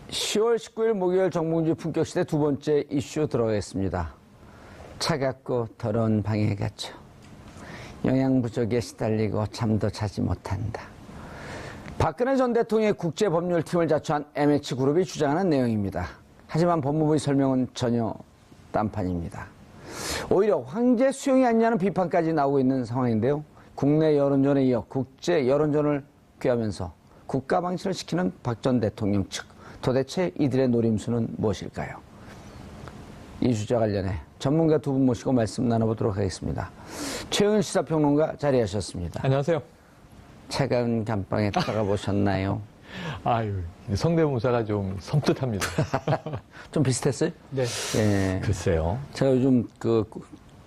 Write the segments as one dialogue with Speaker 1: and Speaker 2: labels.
Speaker 1: 10월 19일 목요일 정봉주 품격시대 두 번째 이슈 들어가겠습니다. 차갑고 더러운 방에 갇혀 영양 부족에 시달리고 잠도 자지 못한다. 박근혜 전 대통령의 국제법률팀을 자처한 MH그룹이 주장하는 내용입니다. 하지만 법무부의 설명은 전혀 딴판입니다. 오히려 황제 수용이 아니냐는 비판까지 나오고 있는 상황인데요. 국내 여론전에 이어 국제 여론전을 꾀하면서 국가 방치를 시키는 박 전 대통령 측. 도대체 이들의 노림수는 무엇일까요? 이 주제와 관련해 전문가 두 분 모시고 말씀 나눠보도록 하겠습니다. 최영일 시사평론가 자리하셨습니다.
Speaker 2: 안녕하세요.
Speaker 1: 차가운 감방에 들어가 보셨나요?
Speaker 2: 아유, 성대모사가 좀 섬뜩합니다.
Speaker 1: 좀 비슷했어요?
Speaker 2: 네.
Speaker 1: 예.
Speaker 2: 글쎄요.
Speaker 1: 제가 요즘 그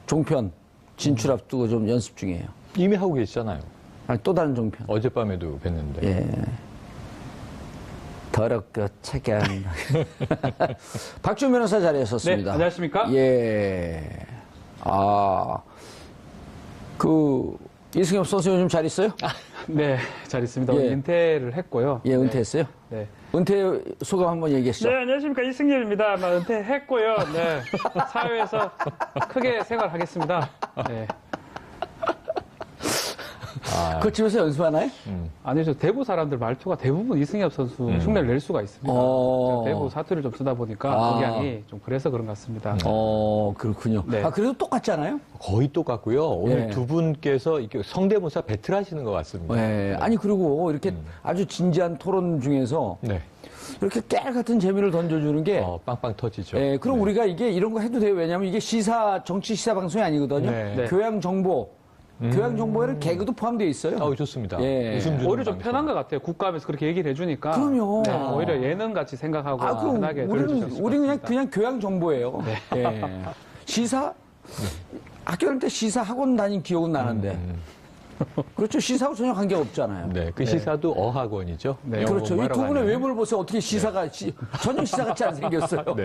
Speaker 1: 종편 진출 앞두고 좀 연습 중이에요.
Speaker 2: 이미 하고 계시잖아요.
Speaker 1: 아니, 또 다른 종편.
Speaker 2: 어젯밤에도 뵀는데.
Speaker 1: 예. 더럽고 차가운. 박준 변호사 자리하셨습니다.
Speaker 3: 네, 안녕하십니까?
Speaker 1: 예. 이승엽 선수 요즘 잘 있어요?
Speaker 3: 네, 잘 있습니다.
Speaker 1: 예.
Speaker 3: 오늘 은퇴를 했고요.
Speaker 1: 예, 은퇴했어요?
Speaker 3: 네.
Speaker 1: 은퇴 소감 한번 얘기하시죠.
Speaker 3: 네, 안녕하십니까. 이승엽입니다. 은퇴했고요. 네. 사회에서 크게 생활하겠습니다. 네.
Speaker 1: 그 집에서 연습하나요?
Speaker 3: 아니죠. 대구 사람들 말투가 대부분 이승엽 선수 흉내를 낼 수가 있습니다. 제가 대구 사투리를 좀 쓰다 보니까 억양이 좀 그래서 그런 것 같습니다.
Speaker 1: 그렇군요.
Speaker 3: 네.
Speaker 1: 그래도 똑같잖아요?
Speaker 2: 거의 똑같고요. 오늘
Speaker 1: 예.
Speaker 2: 두 분께서 이렇게 성대모사 배틀하시는 것 같습니다.
Speaker 1: 네. 아니, 그리고 이렇게 아주 진지한 토론 중에서
Speaker 2: 네.
Speaker 1: 이렇게 깨알 같은 재미를 던져주는 게
Speaker 2: 빵빵 터지죠.
Speaker 1: 예, 그럼
Speaker 2: 네.
Speaker 1: 우리가 이런 거 해도 돼요. 왜냐면 이게 정치 시사 방송이 아니거든요.
Speaker 2: 네.
Speaker 3: 네.
Speaker 1: 교양 정보에는 개그도 포함되어 있어요.
Speaker 2: 좋습니다.
Speaker 1: 예.
Speaker 2: 웃음 주는
Speaker 3: 오히려 좀
Speaker 2: 방송.
Speaker 3: 편한 것 같아요. 국감에서 그렇게 얘기를 해주니까.
Speaker 1: 그럼요.
Speaker 3: 네, 오히려 예능같이 생각하고
Speaker 1: 그럼
Speaker 3: 편하게 들어주셨을
Speaker 1: 우리는
Speaker 3: 것 같습니다.
Speaker 1: 그냥 교양 정보예요. 예. 시사? 학교 다닐 때 시사 학원 다닌 기억은 나는데. 그렇죠. 시사하고 전혀 관계가 없잖아요.
Speaker 2: 네, 그 시사도 어학원이죠.
Speaker 3: 네.
Speaker 2: 영어
Speaker 1: 그렇죠. 이
Speaker 2: 공부하러
Speaker 1: 두 분의
Speaker 2: 가는.
Speaker 1: 외모를 보세요. 어떻게 전혀 시사 같지 안 생겼어요.
Speaker 2: 네.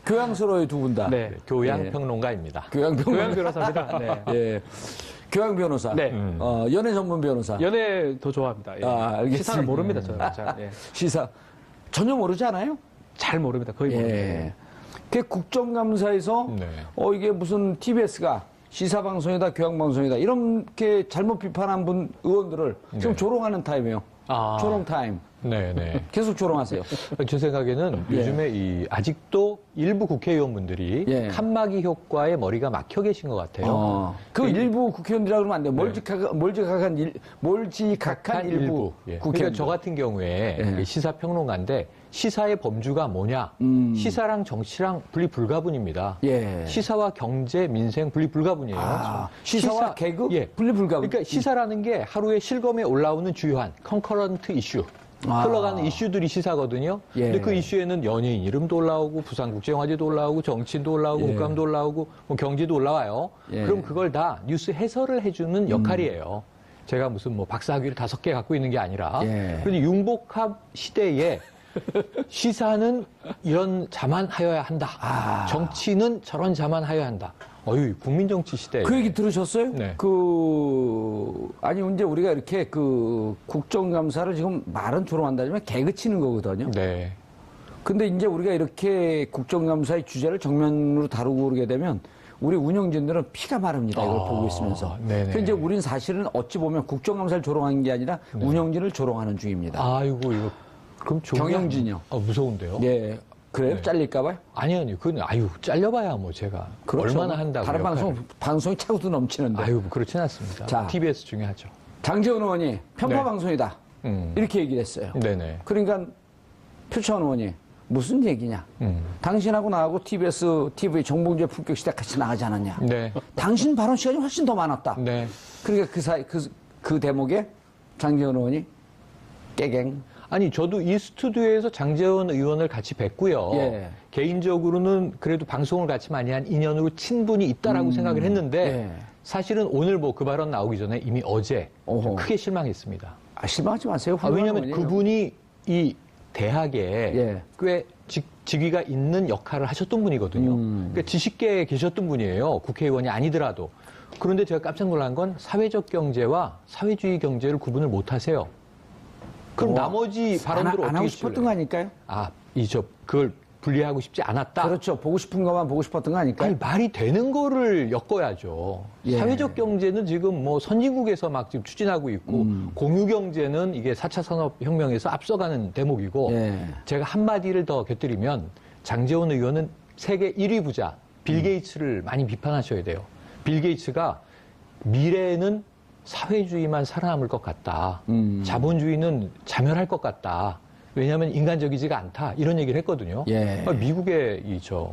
Speaker 1: 교양스러워요, 두 분 다.
Speaker 3: 네.
Speaker 2: 교양
Speaker 1: 예.
Speaker 2: 평론가입니다.
Speaker 1: 교양
Speaker 3: 교양 변호사입니다. 네.
Speaker 1: 예. 교양 변호사.
Speaker 3: 네.
Speaker 1: 연애 전문 변호사.
Speaker 3: 연애 더 좋아합니다. 예.
Speaker 1: 알겠습니다.
Speaker 3: 시사는 모릅니다, 저는. 잘, 예.
Speaker 1: 시사. 전혀 모르지 않아요?
Speaker 3: 잘 모릅니다. 거의 모릅니다.
Speaker 1: 예. 그 국정감사에서
Speaker 2: 네.
Speaker 1: 이게 무슨 TBS가 시사방송이다, 교양방송이다, 이렇게 잘못 비판한 의원들을 지금
Speaker 2: 네.
Speaker 1: 조롱하는 타임이에요. 조롱 타임.
Speaker 2: 네네.
Speaker 1: 계속 조롱하세요.
Speaker 2: 제 생각에는
Speaker 1: 예.
Speaker 2: 요즘에 아직도 일부 국회의원분들이
Speaker 1: 예.
Speaker 2: 칸막이 효과에 머리가 막혀 계신 것 같아요.
Speaker 1: 일부 국회의원들이라 그러면 안 돼요. 몰지각한 일부
Speaker 2: 예.
Speaker 1: 국회의원들.
Speaker 2: 그러니까 저 같은 경우에
Speaker 1: 예.
Speaker 2: 시사평론가인데 시사의 범주가 뭐냐? 시사랑 정치랑 분리 불가분입니다.
Speaker 1: 예.
Speaker 2: 시사와 경제, 민생 분리 불가분이에요.
Speaker 1: 시사와 개그
Speaker 2: 예.
Speaker 1: 분리 불가분.
Speaker 2: 그러니까 시사라는 게 하루에 실검에 올라오는 주요한 컨커런트 이슈. 흘러가는 이슈들이 시사거든요.
Speaker 1: 예.
Speaker 2: 근데 그 이슈에는 연예인 이름도 올라오고 부산국제영화제도 올라오고 정치인도 올라오고
Speaker 1: 예.
Speaker 2: 국감도 올라오고 뭐 경제도 올라와요.
Speaker 1: 예.
Speaker 2: 그럼 그걸 다 뉴스 해설을 해주는 역할이에요. 제가 무슨 뭐 박사학위를 5개 갖고 있는 게 아니라.
Speaker 1: 예.
Speaker 2: 그런데 융복합 시대에 시사는 이런 자만하여야 한다. 정치는 저런 자만하여야 한다. 국민 정치 시대.
Speaker 1: 그 얘기 들으셨어요?
Speaker 2: 네.
Speaker 1: 아니, 이제 우리가 이렇게 국정감사를 지금 말은 조롱한다지만 개그 치는 거거든요.
Speaker 2: 네.
Speaker 1: 근데 이제 우리가 이렇게 국정감사의 주제를 정면으로 다루고 그러게 되면 우리 운영진들은 피가 마릅니다. 이걸 보고 있으면서.
Speaker 2: 네네.
Speaker 1: 그래서 이제 우린 사실은 어찌 보면 국정감사를 조롱한 게 아니라 운영진을 조롱하는 중입니다.
Speaker 2: 이거 그럼
Speaker 1: 경영진이요.
Speaker 2: 무서운데요.
Speaker 1: 예. 그래요?
Speaker 2: 네.
Speaker 1: 잘릴까봐요?
Speaker 2: 아니요. 그건 잘려봐야 뭐 제가
Speaker 1: 그렇죠.
Speaker 2: 얼마나 한다고.
Speaker 1: 다른 방송이 차고도 넘치는데.
Speaker 2: 그렇진 않습니다.
Speaker 1: 자.
Speaker 2: TBS 중요하죠.
Speaker 1: 장재원 의원이 편파
Speaker 2: 네.
Speaker 1: 방송이다. 이렇게 얘기를 했어요.
Speaker 2: 네네.
Speaker 1: 그러니까 표창원 의원이 무슨 얘기냐. 당신하고 나하고 TBS, TV 정봉주의 품격시대 같이 나가지 않았냐.
Speaker 2: 네.
Speaker 1: 당신 발언 시간이 훨씬 더 많았다.
Speaker 2: 네.
Speaker 1: 그러니까 그 대목에 장재원 의원이 깨갱.
Speaker 2: 아니, 저도 이 스튜디오에서 장재원 의원을 같이 뵀고요.
Speaker 1: 예.
Speaker 2: 개인적으로는 그래도 방송을 같이 많이 한 인연으로 친분이 있다라고 생각을 했는데
Speaker 1: 예.
Speaker 2: 사실은 오늘 뭐 그 발언 나오기 전에 이미 어제 좀 크게 실망했습니다.
Speaker 1: 실망하지 마세요.
Speaker 2: 왜냐하면 그분이 이 대학에
Speaker 1: 예.
Speaker 2: 꽤 직위가 있는 역할을 하셨던 분이거든요. 그러니까 지식계에 계셨던 분이에요. 국회의원이 아니더라도. 그런데 제가 깜짝 놀란 건 사회적 경제와 사회주의 경제를 구분을 못 하세요. 그럼 나머지 발언들을
Speaker 1: 안
Speaker 2: 어떻게
Speaker 1: 하고 싶었던 거 아닐까요?
Speaker 2: 그걸 분리하고 싶지 않았다.
Speaker 1: 그렇죠. 보고 싶은 것만 보고 싶었던 거 아닐까요?
Speaker 2: 아니, 말이 되는 거를 엮어야죠.
Speaker 1: 예.
Speaker 2: 사회적 경제는 지금 뭐 선진국에서 막 지금 추진하고 있고, 공유 경제는 이게 4차 산업혁명에서 앞서가는 대목이고,
Speaker 1: 예.
Speaker 2: 제가 한마디를 더 곁들이면, 장제원 의원은 세계 1위 부자, 빌 게이츠를 많이 비판하셔야 돼요. 빌 게이츠가 미래에는 사회주의만 살아남을 것 같다. 자본주의는 자멸할 것 같다. 왜냐하면 인간적이지가 않다. 이런 얘기를 했거든요.
Speaker 1: 예.
Speaker 2: 미국에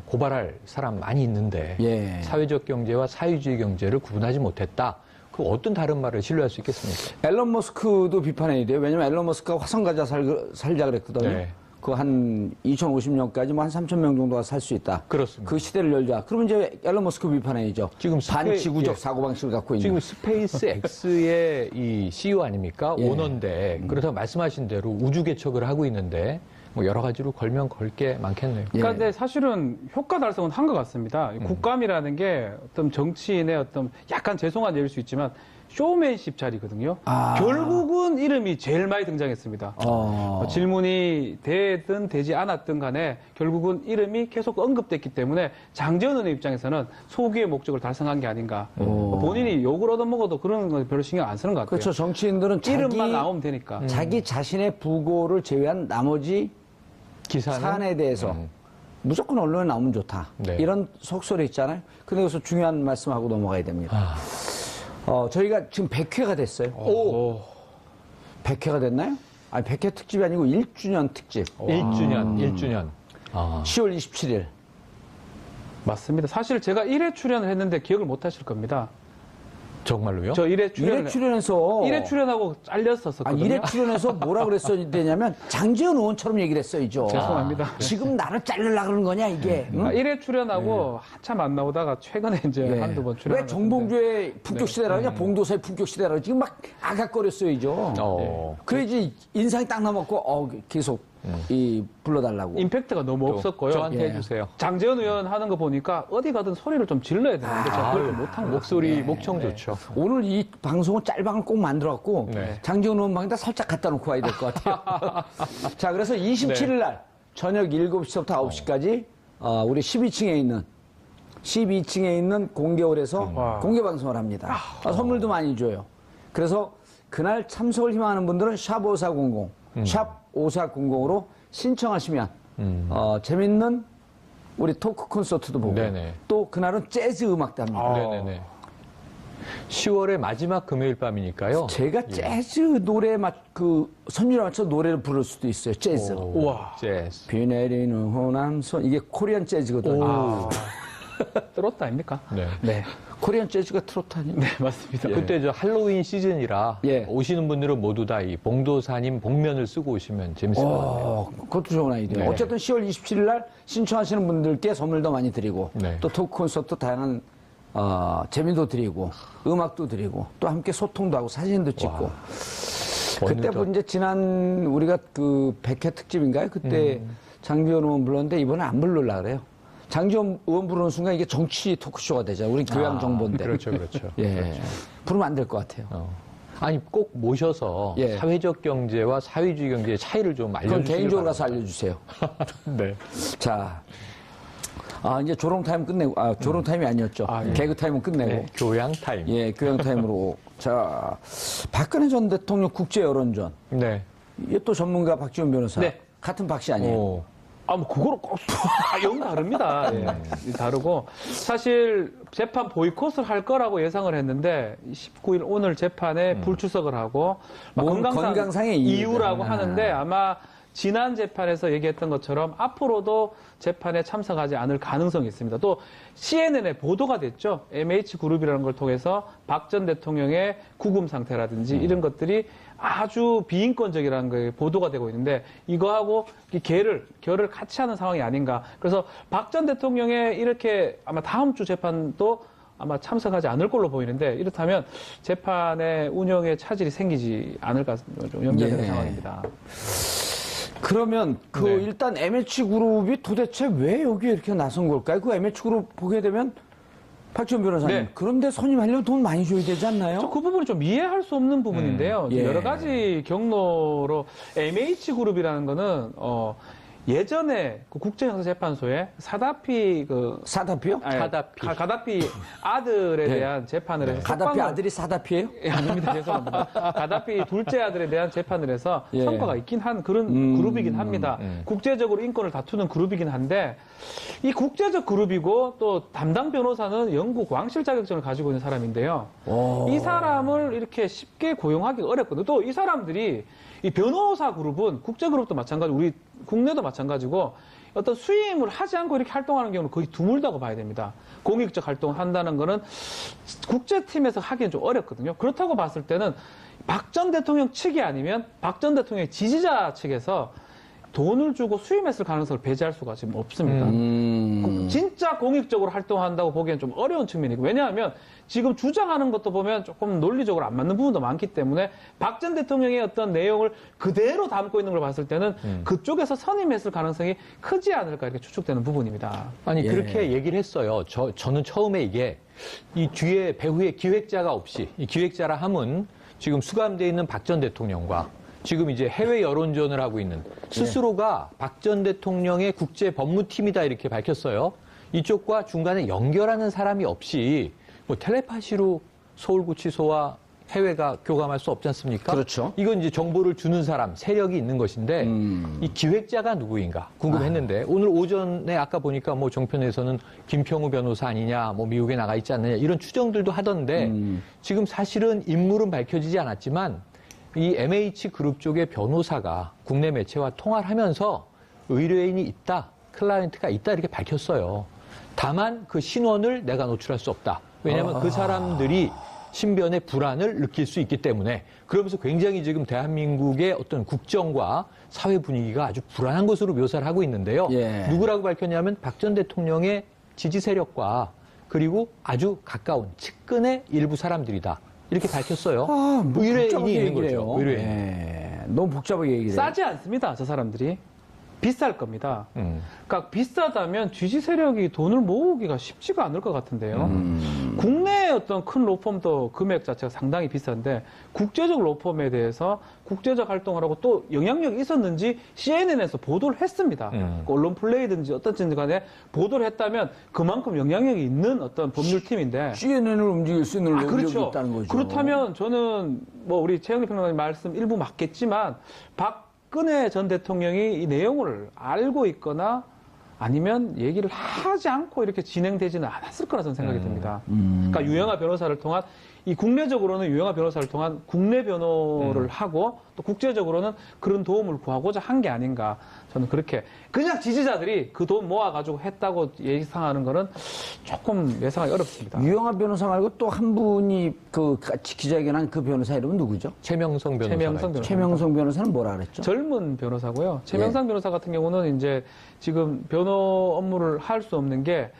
Speaker 2: 고발할 사람 많이 있는데
Speaker 1: 예.
Speaker 2: 사회적 경제와 사회주의 경제를 구분하지 못했다. 그 어떤 다른 말을 신뢰할 수 있겠습니까?
Speaker 1: 앨런 머스크도 비판해야 돼요. 왜냐면 앨런 머스크가 화성 가자 살자 그랬거든요.
Speaker 2: 네.
Speaker 1: 그 한 2050년까지 뭐 한 3,000명 정도가 살 수 있다.
Speaker 2: 그렇습니다.
Speaker 1: 그 시대를 열자. 그러면 이제 앨런 머스크 비판해야죠.
Speaker 2: 지금
Speaker 1: 반지구적
Speaker 2: 예.
Speaker 1: 사고방식을 갖고 있는.
Speaker 2: 지금 스페이스 X의 이 CEO 아닙니까?
Speaker 1: 예.
Speaker 2: 오너인데 그렇다고 말씀하신 대로 우주 개척을 하고 있는데 뭐 여러 가지로 걸면 걸 게 많겠네요.
Speaker 1: 예.
Speaker 3: 그러니까 근데 사실은 효과 달성은 한 것 같습니다. 국감이라는 게 어떤 정치인의 어떤 약간 죄송한 예일 수 있지만 쇼맨십 자리거든요. 결국은 이름이 제일 많이 등장했습니다. 질문이 되든 되지 않았든 간에 결국은 이름이 계속 언급됐기 때문에 장제원 의원 입장에서는 소기의 목적을 달성한 게 아닌가. 본인이 욕을 얻어먹어도 그런 건 별로 신경 안 쓰는 것 같아요.
Speaker 1: 그렇죠. 정치인들은
Speaker 3: 이름만 나오면 되니까.
Speaker 1: 자기 자신의 부고를 제외한 나머지
Speaker 2: 기사는
Speaker 1: 사안에 대해서 무조건 언론에 나오면 좋다.
Speaker 2: 네.
Speaker 1: 이런 속설이 있잖아요. 근데 여기서 중요한 말씀하고 넘어가야 됩니다. 저희가 지금 100회가 됐어요.
Speaker 2: 오.
Speaker 1: 100회가 됐나요? 아니, 100회 특집이 아니고 1주년 특집.
Speaker 2: 1주년.
Speaker 1: 10월 27일.
Speaker 3: 맞습니다. 사실 제가 1회 출연을 했는데 기억을 못 하실 겁니다.
Speaker 2: 정말로요?
Speaker 3: 저 1회 출연을
Speaker 1: 1회 출연해서.
Speaker 3: 1회 출연하고 잘렸었거든요.
Speaker 1: 1회 출연해서 뭐라 그랬어야 되냐면 장제원 의원처럼 얘기를 했어야죠.
Speaker 3: 죄송합니다.
Speaker 1: 지금 나를 자르려고 그러는 거냐, 이게. 응?
Speaker 3: 1회 출연하고 한참 안 나오다가 최근에 이제
Speaker 1: 예.
Speaker 3: 한두 번 출연.
Speaker 1: 왜 정봉주의 품격시대라 그러냐, 봉도사의 품격시대라 지금 막 아각거렸어야죠. 그래야지 인상이 딱 남았고, 계속 불러달라고.
Speaker 3: 임팩트가 너무 없었고요.
Speaker 2: 저한테
Speaker 1: 예.
Speaker 2: 해주세요.
Speaker 3: 장제원 의원 하는 거 보니까 어디 가든 소리를 좀 질러야 되는데 제가 그걸 좀 못한 거
Speaker 2: 목소리, 목청 좋죠.
Speaker 1: 오늘 이 방송은 짤방을 꼭 만들어갖고
Speaker 2: 네.
Speaker 1: 장제원 의원방에다 살짝 갖다 놓고 와야 될 것 같아요. 자, 그래서 27일 날 저녁 7시부터 9시까지 우리 12층에 있는 공개홀에서 공개 방송을 합니다. 선물도 많이 줘요. 그래서 그날 참석을 희망하는 분들은 샵 5400, 샵 5400으로 신청하시면 재밌는 우리 토크 콘서트도 보고
Speaker 2: 네네.
Speaker 1: 또 그날은 재즈 음악도 합니다.
Speaker 2: 네네네. 10월의 마지막 금요일 밤이니까요.
Speaker 1: 제가 재즈 노래 선율에 맞춰 노래를 부를 수도 있어요. 재즈.
Speaker 2: 우와. 재즈.
Speaker 1: 비 내리는 호남선. 이게 코리안 재즈거든요.
Speaker 3: 트로트 아닙니까?
Speaker 2: 네.
Speaker 1: 네. 코리안 재즈가 트로트 아니에요?
Speaker 3: 네, 맞습니다.
Speaker 2: 그때 저 할로윈 시즌이라
Speaker 1: 예.
Speaker 2: 오시는 분들은 모두 다 이 봉도사님 복면을 쓰고 오시면 재밌을 것 같아요.
Speaker 1: 그것도 좋은 아이디어.
Speaker 2: 네.
Speaker 1: 어쨌든 10월 27일 날 신청하시는 분들께 선물도 많이 드리고
Speaker 2: 네.
Speaker 1: 또 토크 콘서트 다양한 재미도 드리고 음악도 드리고 또 함께 소통도 하고 사진도 찍고 그때
Speaker 2: 오늘도-
Speaker 1: 이제 지난 우리가 그 100회 특집인가요? 그때 장지원 의원 불렀는데 이번에 안 부르려고 그래요. 장지원 의원 부르는 순간 이게 정치 토크쇼가 되잖아요. 우리 교양 정보인데.
Speaker 2: 그렇죠, 그렇죠.
Speaker 1: 예. 부르면 안 될 것 같아요.
Speaker 2: 아니 꼭 모셔서
Speaker 1: 예.
Speaker 2: 사회적 경제와 사회주의 경제의 차이를 좀
Speaker 1: 그건
Speaker 2: 알려주시길
Speaker 1: 개인적으로 가서
Speaker 2: 바랍니다.
Speaker 1: 알려주세요.
Speaker 2: 네.
Speaker 1: 자, 이제 조롱 타임 끝내고, 조롱 타임이 아니었죠. 개그 타임은 끝내고.
Speaker 2: 네. 교양 타임.
Speaker 1: 예, 교양 타임으로. 자, 박근혜 전 대통령 국제 여론전.
Speaker 2: 네.
Speaker 1: 이게 또 전문가 박지원 변호사.
Speaker 3: 네.
Speaker 1: 같은 박씨 아니에요?
Speaker 2: 오.
Speaker 3: 뭐 그거로 꼭 영 다릅니다. 다르고 사실 재판 보이콧을 할 거라고 예상을 했는데 19일 오늘 재판에 불출석을 하고
Speaker 1: 몸 건강상의
Speaker 3: 이유라고
Speaker 1: 이유다.
Speaker 3: 하는데 아마 지난 재판에서 얘기했던 것처럼 앞으로도 재판에 참석하지 않을 가능성이 있습니다. 또 CNN에 보도가 됐죠. MH그룹이라는 걸 통해서 박 전 대통령의 구금 상태라든지 이런 것들이 아주 비인권적이라는 게 보도가 되고 있는데 이거하고 결을 같이 하는 상황이 아닌가. 그래서 박 전 대통령의 이렇게 아마 다음 주 재판도 아마 참석하지 않을 걸로 보이는데 이렇다면 재판의 운영에 차질이 생기지 않을까 좀 염려되는
Speaker 1: 예.
Speaker 3: 상황입니다.
Speaker 1: 그러면
Speaker 2: 네.
Speaker 1: 일단 MH그룹이 도대체 왜 여기에 이렇게 나선 걸까요? 그 MH그룹 보게 되면 박지원 변호사님.
Speaker 3: 네.
Speaker 1: 그런데 선임하려면 돈 많이 줘야 되지 않나요?
Speaker 3: 그 부분이 좀 이해할 수 없는 부분인데요.
Speaker 1: 예.
Speaker 3: 여러 가지 경로로 MH그룹이라는 거는 예전에 그 국제형사재판소에
Speaker 1: 사다피요?
Speaker 3: 가다피 아들에
Speaker 1: 네.
Speaker 3: 대한 재판을 해서
Speaker 1: 가다피 아들이 사다피예요?
Speaker 3: 예, 아닙니다. 죄송합니다. 가다피 둘째 아들에 대한 재판을 해서
Speaker 1: 예.
Speaker 3: 성과가 있긴 한 그런 그룹이긴 합니다. 국제적으로 인권을 다투는 그룹이긴 한데 이 국제적 그룹이고 또 담당 변호사는 영국 왕실 자격증을 가지고 있는 사람인데요. 이 사람을 이렇게 쉽게 고용하기가 어렵거든요. 또 이 사람들이 이 변호사 그룹은 국제그룹도 마찬가지고 우리 국내도 마찬가지고 어떤 수임을 하지 않고 이렇게 활동하는 경우는 거의 드물다고 봐야 됩니다. 공익적 활동을 한다는 거는 국제팀에서 하기는 좀 어렵거든요. 그렇다고 봤을 때는 박 전 대통령 측이 아니면 박 전 대통령의 지지자 측에서 돈을 주고 수임했을 가능성을 배제할 수가 지금 없습니다. 진짜 공익적으로 활동한다고 보기엔 좀 어려운 측면이고 왜냐하면 지금 주장하는 것도 보면 조금 논리적으로 안 맞는 부분도 많기 때문에 박 전 대통령의 어떤 내용을 그대로 담고 있는 걸 봤을 때는 그쪽에서 선임했을 가능성이 크지 않을까 이렇게 추측되는 부분입니다.
Speaker 2: 아니
Speaker 1: 예.
Speaker 2: 그렇게 얘기를 했어요. 저는 처음에 이게 이 뒤에 배후에 기획자가 없이 이 기획자라 함은 지금 수감되어 있는 박 전 대통령과 지금 이제 해외 여론전을 하고 있는 스스로가 박 전 대통령의 국제 법무팀이다 이렇게 밝혔어요. 이쪽과 중간에 연결하는 사람이 없이 뭐 텔레파시로 서울구치소와 해외가 교감할 수 없지 않습니까?
Speaker 1: 그렇죠.
Speaker 2: 이건 이제 정보를 주는 사람, 세력이 있는 것인데 이 기획자가 누구인가 궁금했는데 오늘 오전에 아까 보니까 뭐 정편에서는 김평우 변호사 아니냐, 뭐 미국에 나가 있지 않느냐 이런 추정들도 하던데 지금 사실은 인물은 밝혀지지 않았지만 이 MH그룹 쪽의 변호사가 국내 매체와 통화를 하면서 의뢰인이 있다, 클라이언트가 있다 이렇게 밝혔어요. 다만 그 신원을 내가 노출할 수 없다. 왜냐하면 그 사람들이 신변의 불안을 느낄 수 있기 때문에 그러면서 굉장히 지금 대한민국의 어떤 국정과 사회 분위기가 아주 불안한 것으로 묘사를 하고 있는데요.
Speaker 1: 예.
Speaker 2: 누구라고 밝혔냐면 박 전 대통령의 지지 세력과 그리고 아주 가까운 측근의 일부 사람들이다. 이렇게 밝혔어요.
Speaker 1: 뭐
Speaker 2: 의뢰인이
Speaker 1: 복잡하게
Speaker 2: 있는
Speaker 1: 얘기를
Speaker 2: 거죠.
Speaker 1: 해요.
Speaker 2: 의뢰인.
Speaker 1: 예. 너무 복잡하게 얘기를 해요.
Speaker 3: 싸지 않습니다. 저 사람들이. 비쌀 겁니다. 그러니까 비싸다면 지지 세력이 돈을 모으기가 쉽지가 않을 것 같은데요. 국내 어떤 큰 로펌도 금액 자체가 상당히 비싼데 국제적 로펌에 대해서 국제적 활동을 하고 또 영향력이 있었는지 CNN에서 보도를 했습니다. 그 언론 플레이든지 어떤지 간에 보도를 했다면 그만큼 영향력이 있는 어떤 법률팀인데
Speaker 1: CNN을 움직일 수 있는 능력이
Speaker 3: 그렇죠.
Speaker 1: 있다는 거죠.
Speaker 3: 그렇다면 저는 뭐 우리 최영리 평론가님 말씀 일부 맞겠지만 박근혜 전 대통령이 이 내용을 알고 있거나 아니면 얘기를 하지 않고 이렇게 진행되지는 않았을 거라 저는 생각이 듭니다. 그러니까 유영하 변호사를 통한 이 국내적으로는 유영하 변호사를 통한 국내 변호를 하고 또 국제적으로는 그런 도움을 구하고자 한 게 아닌가 저는 그렇게 그냥 지지자들이 그 돈 모아가지고 했다고 예상하는 거는 조금 예상하기 어렵습니다.
Speaker 1: 유영하 변호사 말고 또 한 분이 그 같이 기자회견한 그 변호사 이름은 누구죠?
Speaker 2: 최명성 변호사.
Speaker 3: 최명성 변호사.
Speaker 1: 최명성 변호사는 뭐라 그랬죠?
Speaker 3: 젊은 변호사고요. 최명상 변호사 같은 경우는 이제 지금 변호 업무를 할 수 없는 게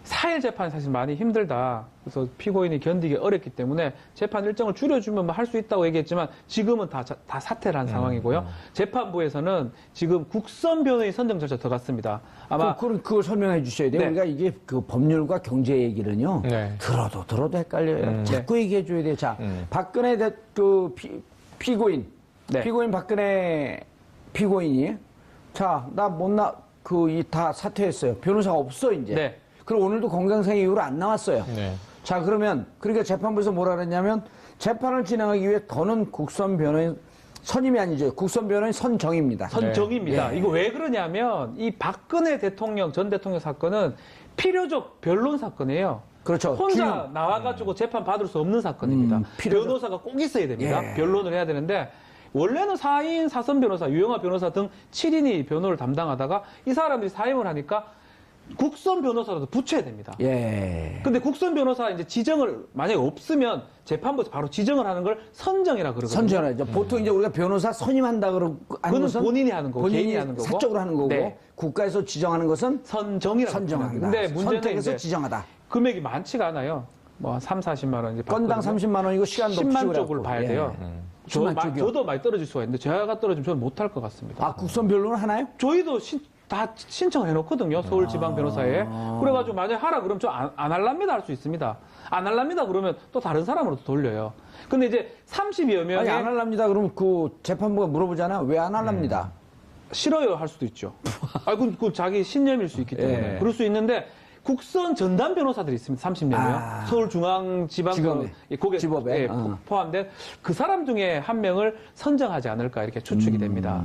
Speaker 3: 사일 재판이 사실 많이 힘들다. 그래서 피고인이 견디기 어렵기 때문에 재판 일정을 줄여주면 할 수 있다고 얘기했지만 지금은 다 사퇴를 한 상황이고요. 재판부에서는 지금 국선 변호인 선정 절차 들어갔습니다. 아마
Speaker 1: 그걸 설명해 주셔야 돼요.
Speaker 3: 네.
Speaker 1: 우리가 이게 그 법률과 경제 얘기는요.
Speaker 2: 네.
Speaker 1: 들어도 헷갈려요. 자꾸 얘기해 줘야 돼요. 자, 박근혜 피고인.
Speaker 3: 네.
Speaker 1: 피고인 박근혜 피고인이 자, 다 사퇴했어요. 변호사가 없어 이제.
Speaker 3: 네.
Speaker 1: 그리고 오늘도 건강상 이유로 안 나왔어요.
Speaker 2: 네.
Speaker 1: 자, 그러면 그러니까 재판부에서 뭐라 그랬냐면 재판을 진행하기 위해 더는 국선 변호인 선임이 아니죠. 국선 변호인 선정입니다.
Speaker 3: 선정입니다.
Speaker 1: 예.
Speaker 3: 이거 왜 그러냐면 이 박근혜 전 대통령 사건은 필요적 변론 사건이에요.
Speaker 1: 그렇죠.
Speaker 3: 혼자 나와가지고 재판 받을 수 없는 사건입니다. 변호사가 꼭 있어야 됩니다.
Speaker 1: 예.
Speaker 3: 변론을 해야 되는데 원래는 4인 사선 변호사, 유영하 변호사 등 7인이 변호를 담당하다가 이 사람들이 사임을 하니까 국선 변호사라도 붙여야 됩니다.
Speaker 1: 예.
Speaker 3: 근데 국선 변호사 이제 지정을 만약에 없으면 재판부에서 바로 지정을 하는 걸 선정이라 그러거든요.
Speaker 1: 선정하죠. 보통 이제 우리가 변호사 선임한다 그러고 하는
Speaker 3: 그거는
Speaker 1: 것은
Speaker 3: 본인이 하는 거고,
Speaker 1: 본인이
Speaker 3: 개인이 하는 거고.
Speaker 1: 사적으로 하는 거고
Speaker 3: 네.
Speaker 1: 국가에서 지정하는 것은
Speaker 3: 선정이라고
Speaker 1: 선정한다.
Speaker 3: 근데 문제는
Speaker 1: 선택해서
Speaker 3: 이제
Speaker 1: 지정하다.
Speaker 3: 금액이 많지가 않아요. 뭐 3, 40만 원 이제
Speaker 1: 건당
Speaker 3: 받거든요.
Speaker 1: 30만 원이고 시간도
Speaker 3: 10만 쪽을 봐야
Speaker 1: 예.
Speaker 3: 돼요.
Speaker 1: 10만 쪽이요?
Speaker 3: 저도 많이 떨어질 수가 있는데 제가 떨어지면 저는 못할 것 같습니다.
Speaker 1: 아, 국선 변론을 하나요?
Speaker 3: 저희도 다 신청을 해놓거든요. 서울지방변호사에. 그래가지고 만약에 하라 그러면 저 안 할랍니다 할 수 있습니다. 안 할랍니다 그러면 또 다른 사람으로 또 돌려요. 근데 이제 30여 명의
Speaker 1: 아니, 안 할랍니다. 그러면 그 재판부가 물어보잖아. 왜 안 할랍니다?
Speaker 3: 싫어요 할 수도 있죠. 아, 그 자기 신념일 수 있기 때문에.
Speaker 1: 예.
Speaker 3: 그럴 수 있는데 국선 전담 변호사들이 있습니다. 30여 명.
Speaker 1: 아.
Speaker 3: 서울중앙지방
Speaker 1: 지법에. 지법에.
Speaker 3: 예, 포함된 그 사람 중에 한 명을 선정하지 않을까 이렇게 추측이 됩니다.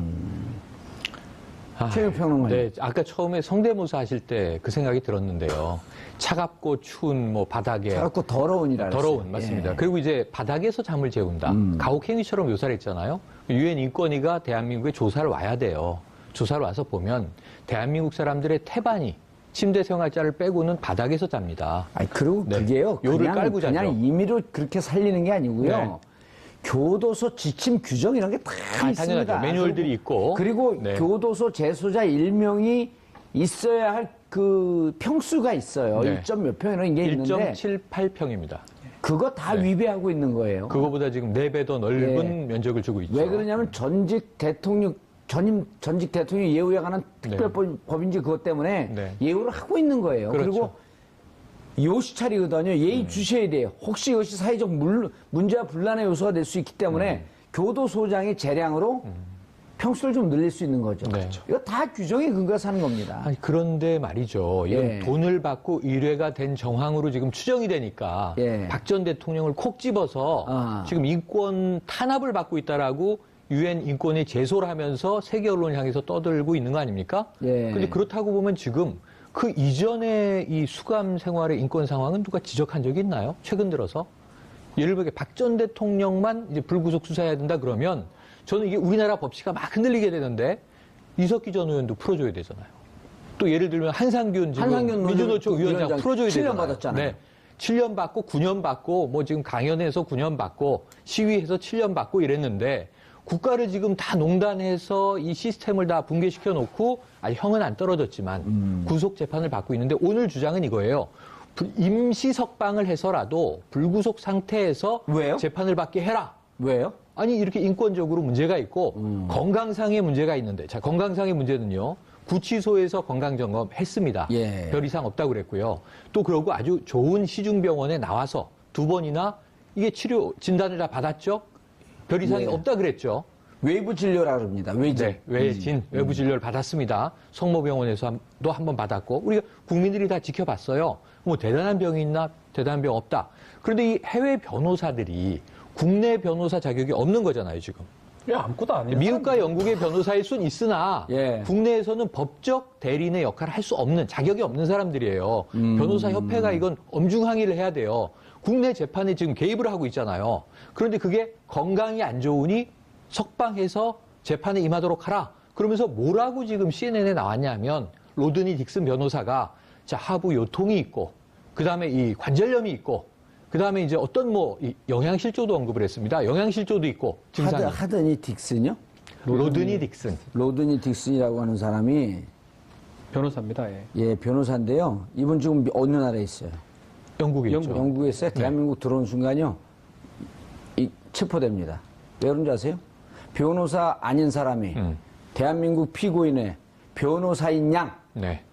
Speaker 1: 최영평론가님.
Speaker 2: 네, 아까 처음에 성대모사 하실 때 그 생각이 들었는데요. 차갑고 추운 뭐 바닥에
Speaker 1: 자꾸 더러운이라
Speaker 2: 더러운 맞습니다.
Speaker 1: 예.
Speaker 2: 그리고 이제 바닥에서 잠을 재운다. 가혹행위처럼 묘사를 했잖아요. 유엔 인권위가 대한민국에 조사를 와야 돼요. 조사를 와서 보면 대한민국 사람들의 태반이 침대 생활자를 빼고는 바닥에서 잡니다.
Speaker 1: 아니, 그리고
Speaker 2: 네.
Speaker 1: 그게요.
Speaker 2: 요를
Speaker 1: 그냥,
Speaker 2: 깔고 자죠.
Speaker 1: 그냥 임의로 그렇게 살리는 게 아니고요.
Speaker 2: 네.
Speaker 1: 교도소 지침 규정 이런 게 다 있습니다.
Speaker 2: 당연하죠. 매뉴얼들이 있고.
Speaker 1: 그리고
Speaker 2: 네.
Speaker 1: 교도소 재소자 일명이 있어야 할 그 평수가 있어요.
Speaker 2: 네.
Speaker 1: 1점 몇 평 이런 게 있는데
Speaker 2: 1.78평입니다.
Speaker 1: 그거 다
Speaker 2: 네.
Speaker 1: 위배하고 있는 거예요.
Speaker 2: 그거보다 지금 4배 더 넓은 면적을 주고 있죠.
Speaker 1: 왜 그러냐면 전직 대통령 예우에 관한 특별법인지 그것 때문에
Speaker 2: 네.
Speaker 1: 예우를 하고 있는 거예요.
Speaker 2: 그렇죠.
Speaker 1: 그리고 요시 차리거든요. 예의 주셔야 돼요. 혹시 이것이 사회적 문제와 분란의 요소가 될 수 있기 때문에 교도소장의 재량으로 평수를 좀 늘릴 수 있는 거죠.
Speaker 2: 네.
Speaker 1: 그렇죠. 이거 다 규정에 근거해서 하는 겁니다.
Speaker 2: 아니, 그런데 말이죠. 이건
Speaker 1: 예.
Speaker 2: 돈을 받고 의뢰가 된 정황으로 지금 추정이 되니까
Speaker 1: 예.
Speaker 2: 박 전 대통령을 콕 집어서
Speaker 1: 아.
Speaker 2: 지금 인권 탄압을 받고 있다라고 유엔 인권위 제소를 하면서 세계 언론을 향해서 떠들고 있는 거 아닙니까?
Speaker 1: 예.
Speaker 2: 근데 그렇다고 보면 지금 그 이전에 이 수감 생활의 인권 상황은 누가 지적한 적이 있나요? 최근 들어서? 예를 들어 박 전 대통령만 이제 불구속 수사해야 된다 그러면 저는 이게 우리나라 법치가 막 흔들리게 되는데 이석기 전 의원도 풀어줘야 되잖아요. 또 예를 들면 한상균 지금 민주노총 위원장 풀어줘야
Speaker 1: 7년
Speaker 2: 되잖아요.
Speaker 1: 받았잖아요.
Speaker 2: 네. 7년 받고 9년 받고 뭐 지금 강연에서 9년 받고 시위해서 7년 받고 이랬는데 국가를 지금 다 농단해서 이 시스템을 다 붕괴시켜 놓고 형은 안 떨어졌지만 구속 재판을 받고 있는데 오늘 주장은 이거예요. 임시 석방을 해서라도 불구속 상태에서
Speaker 1: 왜요?
Speaker 2: 재판을 받게 해라.
Speaker 1: 왜요?
Speaker 2: 아니 이렇게 인권적으로 문제가 있고 건강상의 문제가 있는데 자 건강상의 문제는요. 구치소에서 건강점검 했습니다.
Speaker 1: 예.
Speaker 2: 별 이상 없다고 그랬고요. 또 그러고 아주 좋은 시중병원에 나와서 2번이나 이게 치료 진단을 다 받았죠. 별 이상이
Speaker 1: 예.
Speaker 2: 없다 그랬죠.
Speaker 1: 외부 진료라 그럽니다. 외진.
Speaker 2: 네, 외부 진료를 받았습니다. 성모병원에서도 한 번 받았고 우리가 국민들이 다 지켜봤어요. 뭐 대단한 병이 있나? 대단한 병 없다. 그런데 이 해외 변호사들이 국내 변호사 자격이 없는 거잖아요, 지금.
Speaker 3: 아무것도 아니에요.
Speaker 2: 미국과 영국의 변호사일 수는 있으나
Speaker 1: 예.
Speaker 2: 국내에서는 법적 대리인의 역할을 할 수 없는 자격이 없는 사람들이에요. 변호사 협회가 이건 엄중 항의를 해야 돼요. 국내 재판에 지금 개입을 하고 있잖아요. 그런데 그게 건강이 안 좋으니 석방해서 재판에 임하도록 하라. 그러면서 뭐라고 지금 CNN에 나왔냐면 로드니 딕슨 변호사가 자 하부 요통이 있고 그다음에 이 관절염이 있고 그다음에 이제 어떤 이 영양실조도 언급을 했습니다. 영양실조도 있고 증상이.
Speaker 1: 하더니 딕슨요?
Speaker 2: 로드니 딕슨.
Speaker 1: 로드니 딕슨이라고 하는 사람이
Speaker 3: 변호사입니다. 예.
Speaker 1: 예, 변호사인데요. 이분 지금 어느 나라에 있어요?
Speaker 2: 영국에 있죠.
Speaker 1: 영국에 있어요. 대한민국 들어온 순간요. 체포됩니다. 왜 그런지 아세요? 변호사 아닌 사람이 대한민국 피고인의 변호사인 양
Speaker 2: 네.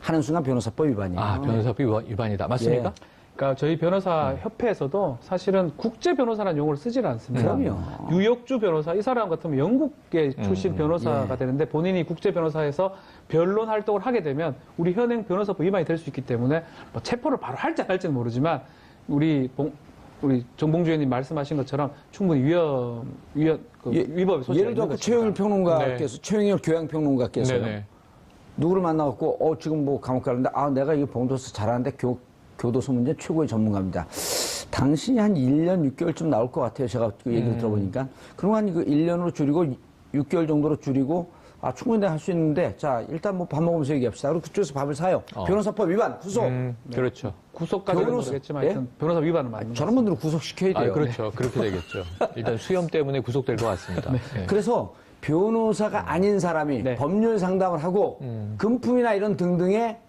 Speaker 1: 하는 순간 변호사법 위반이에요.
Speaker 2: 아, 변호사법 위반이다. 맞습니까?
Speaker 1: 예.
Speaker 3: 그러니까 저희 변호사 협회에서도 사실은 국제 변호사라는 용어를 쓰질 않습니다.
Speaker 1: 그럼요.
Speaker 3: 유역주 변호사 이 사람 같으면 영국계 출신 변호사가
Speaker 1: 예.
Speaker 3: 되는데 본인이 국제 변호사에서 변론 활동을 하게 되면 우리 현행 변호사법 위반이 될 수 있기 때문에 뭐 체포를 바로 할지 안 할지는 모르지만 우리 정봉주 의원님 말씀하신 것처럼 충분히 위법에 소지가
Speaker 1: 예를 들어 최영일 평론가께서 최영일 교양평론가께서요.
Speaker 2: 네네.
Speaker 1: 누구를 만나갖고 지금 뭐 감옥 가는데 내가 이거 봉도서 잘하는데 교도소 문제 최고의 전문가입니다. 당신이 한 1년 6개월쯤 나올 것 같아요. 제가 그 얘기를 들어보니까. 그럼 한 1년으로 줄이고 6개월 정도로 줄이고 충분히 내가 할 수 있는데 자 일단 뭐 밥 먹으면서 얘기합시다. 그리고 그쪽에서 밥을 사요. 변호사법 위반 구속.
Speaker 2: 그렇죠.
Speaker 3: 구속까지는 모르겠지만 하여튼 변호사 위반은 맞는 것
Speaker 1: 저런 분들은 구속시켜야 돼요.
Speaker 2: 그렇죠. 그렇게 되겠죠. 일단 수염 때문에 구속될 것 같습니다. 네.
Speaker 1: 그래서 변호사가 아닌 사람이
Speaker 3: 네.
Speaker 1: 법률 상담을 하고 금품이나 이런 등등에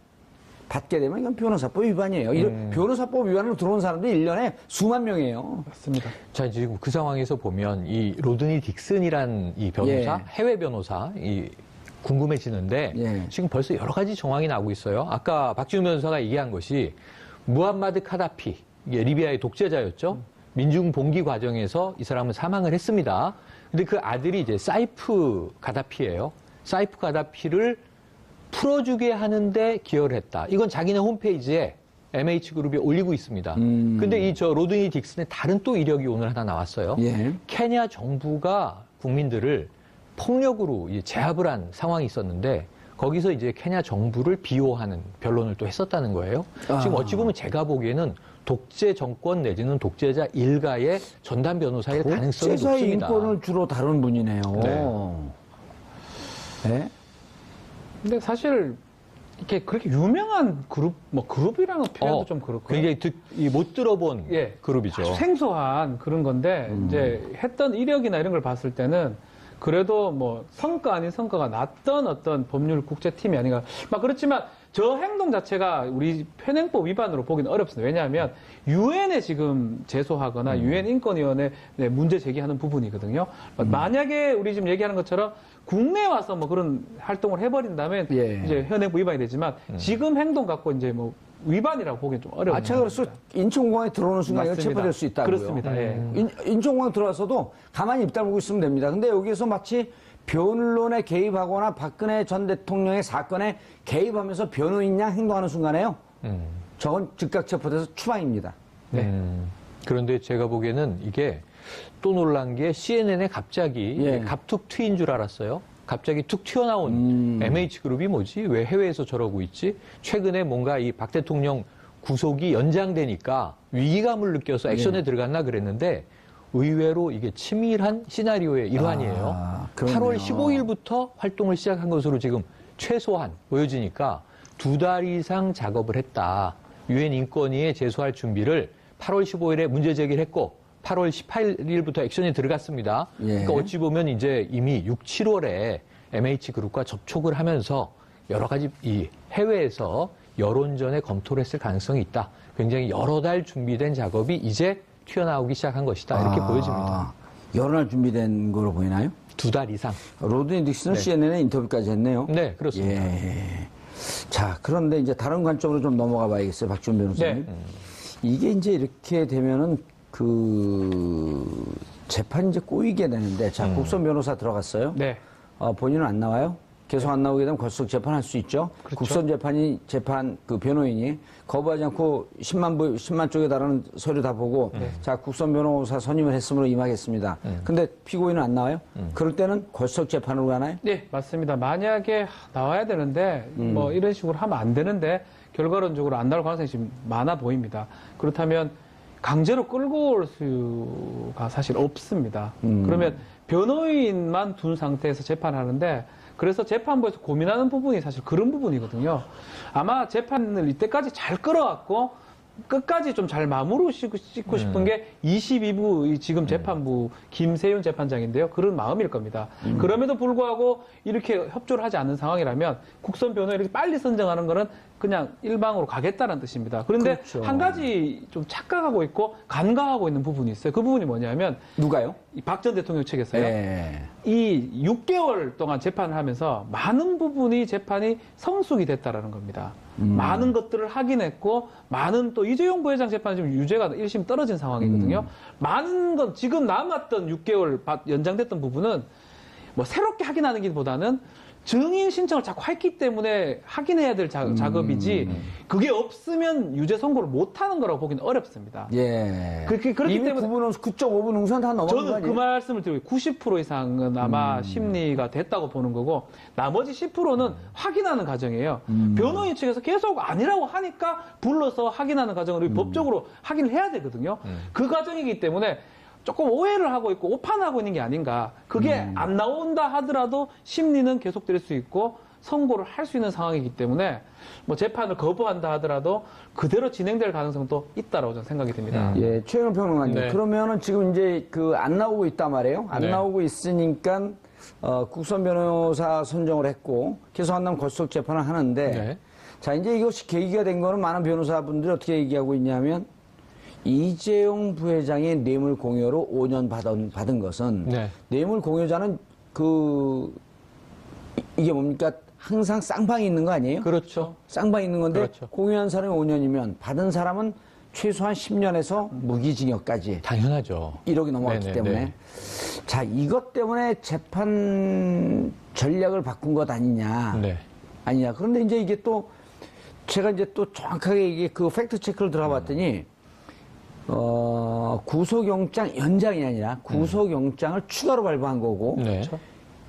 Speaker 1: 받게 되면 이건 변호사법 위반이에요. 이런 변호사법 위반으로 들어온 사람들이 1년에 수만 명이에요.
Speaker 3: 맞습니다.
Speaker 2: 자, 지금 그 상황에서 보면 이 로드니 딕슨이란 이 변호사,
Speaker 1: 예.
Speaker 2: 해외 변호사, 이 궁금해지는데
Speaker 1: 예.
Speaker 2: 지금 벌써 여러 가지 정황이 나오고 있어요. 아까 박지훈 변호사가 얘기한 것이 무함마드 카다피, 이게 리비아의 독재자였죠. 민중 봉기 과정에서 이 사람은 사망을 했습니다. 근데 그 아들이 이제 사이프 가다피예요. 사이프 가다피를 풀어주게 하는데 기여를 했다. 이건 자기네 홈페이지에 MH그룹이 올리고 있습니다. 근데 이 로드니 딕슨의 다른 또 이력이 오늘 하나 나왔어요.
Speaker 1: 예.
Speaker 2: 케냐 정부가 국민들을 폭력으로 이제 제압을 한 상황이 있었는데 거기서 이제 케냐 정부를 비호하는 변론을 또 했었다는 거예요. 지금 어찌 보면 제가 보기에는 독재 정권 내지는 독재자 일가의 전담 변호사일 가능성이
Speaker 1: 독재자의
Speaker 2: 높습니다.
Speaker 1: 인권을 주로 다루는 분이네요. 네.
Speaker 3: 근데 사실 이렇게 그렇게 유명한 그룹, 뭐 그룹이라는 표현도 좀 그렇고
Speaker 2: 굉장히 못 들어본
Speaker 3: 예.
Speaker 2: 그룹이죠.
Speaker 3: 아주 생소한 그런 건데 이제 했던 이력이나 이런 걸 봤을 때는 그래도 뭐 성과 아닌 성과가 났던 어떤 법률 국제팀이 아닌가. 막 그렇지만 저 행동 자체가 우리 현행법 위반으로 보기는 어렵습니다. 왜냐하면 유엔에 지금 제소하거나 유엔 인권위원회에 문제 제기하는 부분이거든요. 만약에 우리 지금 얘기하는 것처럼 국내에 와서 뭐 그런 활동을 해버린다면
Speaker 1: 예.
Speaker 3: 이제 현행법 위반이 되지만 지금 행동 갖고 이제 뭐 위반이라고 보기엔 좀 어려워요.
Speaker 1: 그래서 인천공항에 들어오는 순간 이거
Speaker 3: 맞습니다.
Speaker 1: 체포될 수 있다고요.
Speaker 3: 그렇습니다. 예.
Speaker 1: 인천공항 들어와서도 가만히 입 다물고 있으면 됩니다. 근데 여기서 마치 변론에 개입하거나 박근혜 전 대통령의 사건에 개입하면서 변호인 양 행동하는 순간에요. 저건 즉각 체포돼서 추방입니다.
Speaker 2: 그런데 제가 보기에는 이게 또 놀란 게 CNN에 갑자기
Speaker 1: 예.
Speaker 2: 갑툭 튀인 줄 알았어요. 갑자기 툭 튀어나온 MH그룹이 뭐지? 왜 해외에서 저러고 있지? 최근에 뭔가 이 박 대통령 구속이 연장되니까 위기감을 느껴서 액션에 들어갔나 그랬는데 의외로 이게 치밀한 시나리오의 일환이에요. 8월 15일부터 활동을 시작한 것으로 지금 최소한 보여지니까 2달 이상 작업을 했다. 유엔 인권위에 제소할 준비를 8월 15일에 문제 제기를 했고 8월 18일부터 액션에 들어갔습니다.
Speaker 1: 예.
Speaker 2: 그러니까 어찌 보면 이제 이미 6, 7월에 MH그룹과 접촉을 하면서 여러 가지 이 해외에서 여론전에 검토를 했을 가능성이 있다. 굉장히 여러 달 준비된 작업이 이제 튀어나오기 시작한 것이다. 이렇게 보여집니다.
Speaker 1: 여러 날 준비된 거로 보이나요?
Speaker 2: 2달 이상.
Speaker 1: 로드니 딕슨은
Speaker 2: 네.
Speaker 1: CNN에 인터뷰까지 했네요.
Speaker 2: 네, 그렇습니다.
Speaker 1: 예. 자, 그런데 이제 다른 관점으로 좀 넘어가 봐야겠어요. 박지훈 변호사님.
Speaker 3: 네.
Speaker 1: 이게 이제 이렇게 되면은 재판이 이제 꼬이게 되는데, 자, 국선 변호사 들어갔어요.
Speaker 3: 네.
Speaker 1: 본인은 안 나와요? 계속 안 나오게 되면 걸석 재판할 수 있죠.
Speaker 3: 그렇죠.
Speaker 1: 국선 재판 변호인이 거부하지 않고 10만 쪽에 달하는 서류 다 보고 자, 국선 변호사 선임을 했으므로 임하겠습니다. 근데 피고인은 안 나와요? 그럴 때는 걸석 재판으로 가나요?
Speaker 3: 네, 맞습니다. 만약에 나와야 되는데 뭐 이런 식으로 하면 안 되는데 결과론적으로 안 나올 가능성이 지금 많아 보입니다. 그렇다면 강제로 끌고 올 수가 사실 없습니다. 그러면 변호인만 둔 상태에서 재판하는데 그래서 재판부에서 고민하는 부분이 사실 그런 부분이거든요. 아마 재판을 이때까지 잘 끌어왔고 끝까지 좀 잘 마무리고 싶은 게 22부 지금 재판부 김세윤 재판장인데요. 그런 마음일 겁니다. 그럼에도 불구하고 이렇게 협조를 하지 않는 상황이라면 국선 변호인을 이렇게 빨리 선정하는 거는 그냥 일방으로 가겠다는 뜻입니다. 그런데
Speaker 1: 그렇죠.
Speaker 3: 한 가지 좀 착각하고 있고 간과하고 있는 부분이 있어요. 그 부분이 뭐냐면
Speaker 1: 누가요?
Speaker 3: 박 전 대통령 측에서요.
Speaker 1: 예.
Speaker 3: 이 6개월 동안 재판을 하면서 많은 부분이 재판이 성숙이 됐다라는 겁니다. 많은 것들을 확인했고 많은 또 이재용 부회장 재판이 지금 유죄가 1심 떨어진 상황이거든요. 많은 건 지금 남았던 6개월 연장됐던 부분은 뭐 새롭게 확인하는 것보다는 증인 신청을 자꾸 했기 때문에 확인해야 될 작업이지 그게 없으면 유죄 선고를 못하는 거라고 보기는 어렵습니다.
Speaker 1: 예.
Speaker 3: 그렇기
Speaker 1: 이미
Speaker 3: 때문에
Speaker 1: 9.5분 응선 다 넘어간 거
Speaker 3: 저는
Speaker 1: 아니에요?
Speaker 3: 그 말씀을 드리고 90% 이상은 아마 심리가 됐다고 보는 거고 나머지 10%는 확인하는 과정이에요. 변호인 측에서 계속 아니라고 하니까 불러서 확인하는 과정을 법적으로 확인을 해야 되거든요. 그 과정이기 때문에 조금 오해를 하고 있고 오판하고 있는 게 아닌가. 그게 안 나온다 하더라도 심리는 계속될 수 있고 선고를 할 수 있는 상황이기 때문에 뭐 재판을 거부한다 하더라도 그대로 진행될 가능성도 있다라고 저는 생각이 듭니다.
Speaker 1: 예, 최영 평론가님.
Speaker 2: 네.
Speaker 1: 그러면은 지금 이제 안 나오고 있단 말이에요. 안
Speaker 2: 네.
Speaker 1: 나오고 있으니까 국선 변호사 선정을 했고 계속한다면 걸석 재판을 하는데
Speaker 2: 네.
Speaker 1: 자, 이제 이것이 계기가 된 거는 많은 변호사분들이 어떻게 얘기하고 있냐면 이재용 부회장의 뇌물 공여로 5년 받은 것은
Speaker 2: 네.
Speaker 1: 뇌물 공여자는 이게 뭡니까? 항상 쌍방이 있는 거 아니에요?
Speaker 2: 그렇죠.
Speaker 1: 쌍방이 있는 건데
Speaker 2: 그렇죠.
Speaker 1: 공유한 사람이 5년이면 받은 사람은 최소한 10년에서 무기징역까지
Speaker 2: 당연하죠.
Speaker 1: 1억이 넘어갔기
Speaker 2: 네네,
Speaker 1: 때문에
Speaker 2: 네.
Speaker 1: 자 이것 때문에 재판 전략을 바꾼 것 아니냐
Speaker 2: 네.
Speaker 1: 아니냐. 그런데 이제 이게 또 제가 이제 또 정확하게 이게 그 팩트 체크를 들어봤더니 구속영장 연장이 아니라 구속영장을 추가로 발부한 거고
Speaker 2: 네.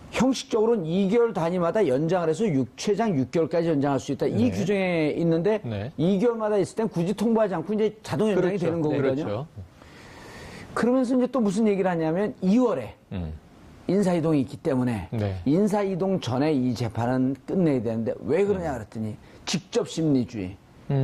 Speaker 1: 형식적으로는 2개월 단위마다 연장을 해서 최장 6개월까지 연장할 수 있다. 이 규정에 있는데
Speaker 2: 네.
Speaker 1: 2개월마다 있을 땐 굳이 통보하지 않고 이제 자동 연장이
Speaker 2: 그렇죠.
Speaker 1: 되는 거거든요.
Speaker 2: 그렇죠.
Speaker 1: 그러면서 이제 또 무슨 얘기를 하냐면 2월에 인사이동이 있기 때문에
Speaker 2: 네.
Speaker 1: 인사이동 전에 이 재판은 끝내야 되는데 왜 그러냐 그랬더니 직접 심리주의,